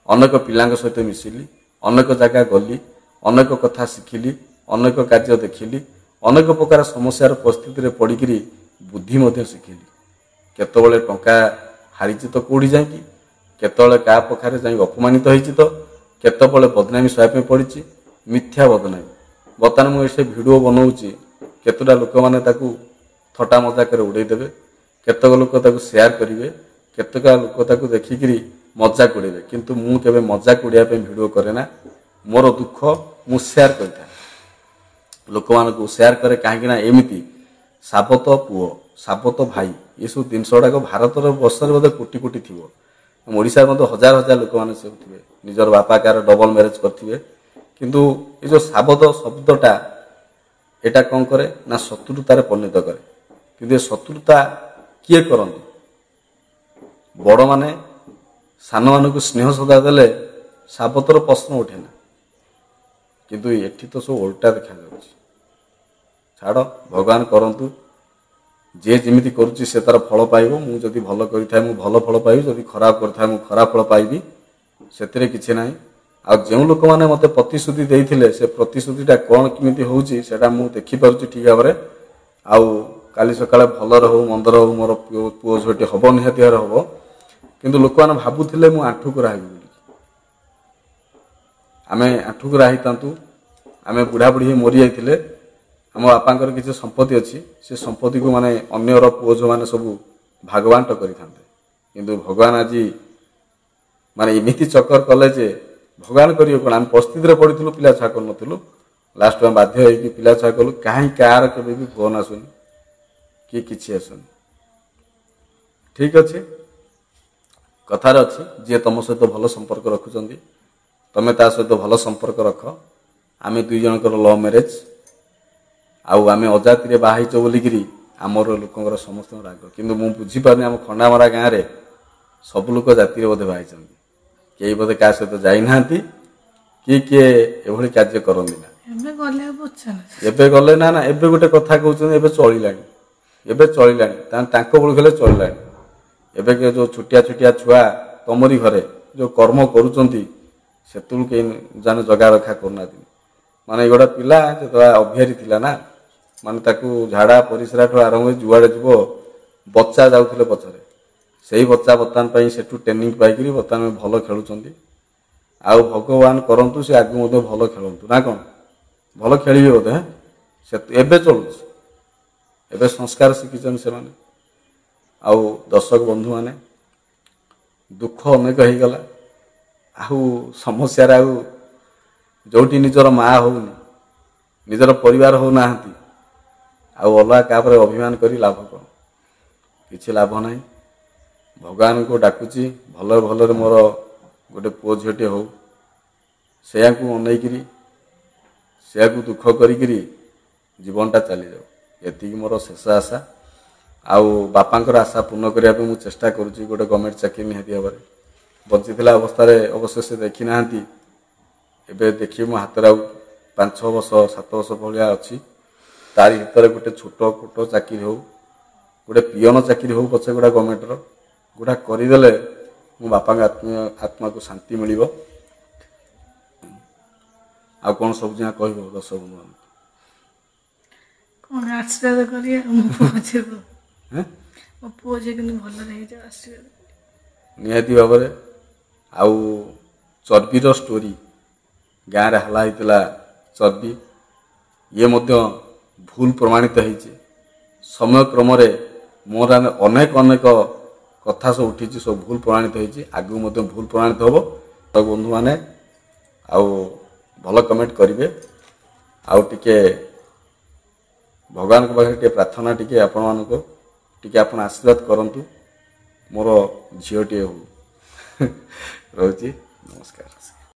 ଅନେକ ପିଲାଙ୍କ ସହିତ ମିଶିଲି, ଅନେକ ଜାଗା ଗଲି, ଅନେକ କଥା ଶିଖିଲି, ଅନେକ କାର୍ଯ୍ୟ ଦେଖିଲି, ଅନେକ ପ୍ରକାର ସମସ୍ୟାର ପରିସ୍ଥିତିରେ ପଡ଼ିକିରି ବୁଦ୍ଧି ମଧ୍ୟ ଶିଖିଲି। କେତେବେଳେ ଟଙ୍କା ହାରିଛି ତ କେଉଁଠି ଯାଇକି, କେତେବେଳେ କାହା ପାଖରେ ଯାଇ ଅପମାନିତ ହେଇଛି ତ, କେତେବେଳେ ବଦନାମୀ ସହିବା ପାଇଁ ପଡ଼ିଛି, ମିଥ୍ୟା ବଦନାମୀ। ବର୍ତ୍ତମାନ ମୁଁ ଏ ଭିଡ଼ିଓ ବନଉଛି, କେତେଟା ଲୋକମାନେ ତାକୁ ଥଟ୍ଟା ମଜାକରେ ଉଡ଼େଇ ଦେବେ, କେତେକ ଲୋକ ତାକୁ ସେୟାର କରିବେ, କେତେକ ଲୋକ ତାକୁ ଦେଖିକିରି ମଜାକ ଉଡ଼େଇବେ। କିନ୍ତୁ ମୁଁ କେବେ ମଜାକ ଉଡ଼େଇବା ପାଇଁ ଭିଡ଼ିଓ କରେ ନା। ମୋର ଦୁଃଖ ମୁଁ ସେୟାର କରିଥାଏ, ଲୋକମାନଙ୍କୁ ସେୟାର କରେ। କାହିଁକି ନା ଏମିତି ସାବତ ପୁଅ, ସାବତ ଭାଇ, ଏସବୁ ଜିନିଷ ଗୁଡ଼ାକ ଭାରତର ବର୍ଷରେ ବୋଧେ କୋଟି କୋଟି ଥିବ। ଓଡ଼ିଶାରେ ମଧ୍ୟ ହଜାର ହଜାର ଲୋକମାନେ ସବୁ ଥିବେ, ନିଜର ବାପା କାହାର ଡବଲ ମ୍ୟାରେଜ କରିଥିବେ। କିନ୍ତୁ ଏ ଯେଉଁ ସାବତ ଶବ୍ଦଟା, ଏଇଟା କ'ଣ କରେ ନା ଶତ୍ରୁତାରେ ପରିଣତ କରେ। କିନ୍ତୁ ଏ ଶତ୍ରୁତା କିଏ କରନ୍ତି? ବଡ଼ମାନେ ସାନମାନଙ୍କୁ ସ୍ନେହ ଶ୍ରଦ୍ଧା ଦେଲେ ସାବତର ପ୍ରଶ୍ନ ଉଠେ ନା। କିନ୍ତୁ ଏଠି ତ ସବୁ ଓଲଟା ଦେଖାଯାଉଛି। ଛାଡ଼, ଭଗବାନ କରନ୍ତୁ, ଯିଏ ଯେମିତି କରୁଛି ସେ ତାର ଫଳ ପାଇବ। ମୁଁ ଯଦି ଭଲ କରିଥାଏ ମୁଁ ଭଲ ଫଳ ପାଇବି, ଯଦି ଖରାପ କରିଥାଏ ମୁଁ ଖରାପ ଫଳ ପାଇବି, ସେଥିରେ କିଛି ନାହିଁ। ଆଉ ଯେଉଁ ଲୋକମାନେ ମୋତେ ପ୍ରତିଶ୍ରୁତି ଦେଇଥିଲେ, ସେ ପ୍ରତିଶ୍ରୁତିଟା କ'ଣ କେମିତି ହେଉଛି ସେଇଟା ମୁଁ ଦେଖିପାରୁଛି ଠିକ୍ ଭାବରେ। ଆଉ କାଲି ସକାଳେ ଭଲରେ ହଉ ମନ୍ଦର ହଉ ମୋର ପୁଅ ଝିଅଟି ହେବ, ନିହାତି ଭାବରେ ହେବ। କିନ୍ତୁ ଲୋକମାନେ ଭାବୁଥିଲେ ମୁଁ ଆଣ୍ଠୁକୁରା ହେବି ବୋଲି। ଆମେ ଆଣ୍ଠୁକୁରା ହେଇଥାନ୍ତୁ, ଆମେ ବୁଢ଼ାବୁଢ଼ୀ ହେଇ ମରିଯାଇଥିଲେ, ଆମ ବାପାଙ୍କର କିଛି ସମ୍ପତ୍ତି ଅଛି, ସେ ସମ୍ପତ୍ତିକୁ ମାନେ ଅନ୍ୟର ପୁଅ ଝିଅମାନେ ସବୁ ଭାଗବାଣ୍ଟ କରିଥାନ୍ତେ। କିନ୍ତୁ ଭଗବାନ ଆଜି ମାନେ ଏମିତି ଚକ୍କର କଲେ ଯେ ଭଗବାନ କରିବେ କ'ଣ। ଆମେ ପରିସ୍ଥିତିରେ ପଡ଼ିଥିଲୁ, ପିଲା ଛୁଆ କରୁନଥିଲୁ, ଲାଷ୍ଟ ଆମେ ବାଧ୍ୟ ହେଇକି ପିଲା ଛୁଆ କଲୁ। କାହିଁ କାହାର କେବେ ବି ଫୋନ୍ ଆସୁନି କି କିଛି ଆସୁନି। ଠିକ୍ ଅଛି, କଥାରେ ଅଛି ଯିଏ ତମ ସହିତ ଭଲ ସମ୍ପର୍କ ରଖୁଛନ୍ତି ତମେ ତା ସହିତ ଭଲ ସମ୍ପର୍କ ରଖ। ଆମେ ଦୁଇ ଜଣଙ୍କର ଲଭ୍ ମ୍ୟାରେଜ୍, ଆଉ ଆମେ ଅଜାତିରେ ବାହା ହେଇଛ ବୋଲିକିରି ଆମର ଲୋକଙ୍କର ସମସ୍ତଙ୍କ ରାଗ। କିନ୍ତୁ ମୁଁ ବୁଝିପାରୁନି ଆମ ଖଣ୍ଡାମରା ଗାଁରେ ସବୁ ଲୋକ ଜାତିରେ ବୋଧେ ବାହା ହେଇଛନ୍ତି, କେହି ବୋଧେ କାହା ସହିତ ଯାଇନାହାନ୍ତି କି କିଏ ଏଭଳି କାର୍ଯ୍ୟ କରନ୍ତି ନା। ଏବେ ଗଲେ ଆଉ ପଚାର ଏବେ ଗଲେ ନା ନା ଏବେ ଗୋଟେ କଥା କହୁଛନ୍ତି ଏବେ ଚଳିଲାଣି, ଏବେ ଚଳିଲାଣି, ତାଙ୍କ ବେଳକୁ ହେଲେ ଚଳିଲାଣି। ଏବେ ଯୋଉ ଛୋଟିଆ ଛୋଟିଆ ଛୁଆ ତମରି ଘରେ ଯୋଉ କର୍ମ କରୁଛନ୍ତି ସେତେବେଳୁ କେହି ଜାଣେ ଜଗା ରଖା କରୁନାହାନ୍ତି। ମାନେ ଗୋଟେ ପିଲା ଯେତେବେଳେ ଅଭିଆରୀ ଥିଲା ନା, ମାନେ ତାକୁ ଝାଡ଼ା ପରିସ୍ରାଠୁ ଆରମ୍ଭ କରି ଯୁଆଡ଼େ ଯିବ ବଚ୍ଚା ଯାଉଥିଲେ ପଛରେ, ସେଇ ବଚ୍ଚା ବର୍ତ୍ତମାନ ପାଇଁ ସେଠୁ ଟ୍ରେନିଂ ପାଇକିରି ବର୍ତ୍ତମାନ ଭଲ ଖେଳୁଛନ୍ତି। ଆଉ ଭଗବାନ କରନ୍ତୁ ସେ ଆଗକୁ ମଧ୍ୟ ଭଲ ଖେଳନ୍ତୁ ନା କ'ଣ, ଭଲ ଖେଳିବେ ବୋଧେ। ଏବେ ଚଳୁଛି, ଏବେ ସଂସ୍କାର ଶିଖିଛନ୍ତି ସେମାନେ। ଆଉ ଦର୍ଶକ ବନ୍ଧୁମାନେ, ଦୁଃଖ ଅନେକ ହେଇଗଲା, ଆଉ ସମସ୍ୟାରେ ଆଉ ଯୋଉଠି ନିଜର ମା ହଉନି, ନିଜର ପରିବାର ହଉନାହାନ୍ତି, ଆଉ ଅଲଗା କାହା ଅଭିମାନ କରି ଲାଭ କ'ଣ, କିଛି ଲାଭ ନାହିଁ। ଭଗବାନଙ୍କୁ ଡାକୁଛି ଭଲରେ ଭଲରେ ମୋର ଗୋଟେ ପୁଅ ଝିଅଟିଏ ହଉ, ସେୟାକୁ ଅନେଇକିରି ସେୟାକୁ ଦୁଃଖ କରିକିରି ଜୀବନଟା ଚାଲିଯାଉ, ଏତିକି ମୋର ଶେଷ ଆଶା। ଆଉ ବାପାଙ୍କର ଆଶା ପୂର୍ଣ୍ଣ କରିବା ପାଇଁ ମୁଁ ଚେଷ୍ଟା କରୁଛି ଗୋଟେ ଗଭର୍ଣ୍ଣମେଣ୍ଟ ଚାକିରି ନିହାତି ଭାବରେ। ବଞ୍ଚିଥିଲା ଅବସ୍ଥାରେ ଅବଶ୍ୟ ସେ ଦେଖିନାହାନ୍ତି, ଏବେ ଦେଖିବି ମୋ ହାତରେ ଆଉ 5-6 ବର୍ଷ 7 ବର୍ଷ ଭଳିଆ ଅଛି। ତାରି ଭିତରେ ଗୋଟେ ଛୋଟ ଚାକିରି ହଉ, ଗୋଟେ ପିଅନ ଚାକିରି ହଉ ପଛେ, ଗୋଟେ ଗଭର୍ଣ୍ଣମେଣ୍ଟର ଗୋଟା କରିଦେଲେ ମୋ ବାପାଙ୍କ ଆତ୍ମାକୁ ଶାନ୍ତି ମିଳିବ। ଆଉ କ'ଣ ସବୁ ଯାହା କହିବ ଦର୍ଶକ ବନ୍ଧୁମାନଙ୍କୁ? କ'ଣ ଆଶୀର୍ବାଦ କରିବେ ମୋ ପୁଅ ଝିଅକୁ, ମୋ ପୁଅ ଝିଅ କିନ୍ତୁ ଭଲରେ ହେଇଯାଉ, ଆଶୀର୍ବାଦ ନିହାତି ଭାବରେ। ଆଉ ଚର୍ବିର ଷ୍ଟୋରି ଗାଁରେ ହାଲା ହେଇଥିଲା, ଚର୍ବି ଇଏ ମଧ୍ୟ ଭୁଲ ପ୍ରମାଣିତ ହେଇଛି। ସମୟ କ୍ରମରେ ମୋର ଅନେକ କଥା ସବୁ ଉଠିଛି, ସବୁ ଭୁଲ ପ୍ରମାଣିତ ହେଇଛି, ଆଗକୁ ମଧ୍ୟ ଭୁଲ ପ୍ରମାଣିତ ହେବ। ତ ବନ୍ଧୁମାନେ ଆଉ ଭଲ କମେଣ୍ଟ କରିବେ, ଆଉ ଟିକେ ଭଗବାନଙ୍କ ପାଖରେ ଟିକେ ପ୍ରାର୍ଥନା, ଟିକେ ଆପଣମାନଙ୍କୁ ଟିକେ ଆପଣ ଆଶୀର୍ବାଦ କରନ୍ତୁ ମୋର ଝିଅଟିଏ ହଉ। ରହୁଛି, ନମସ୍କାର।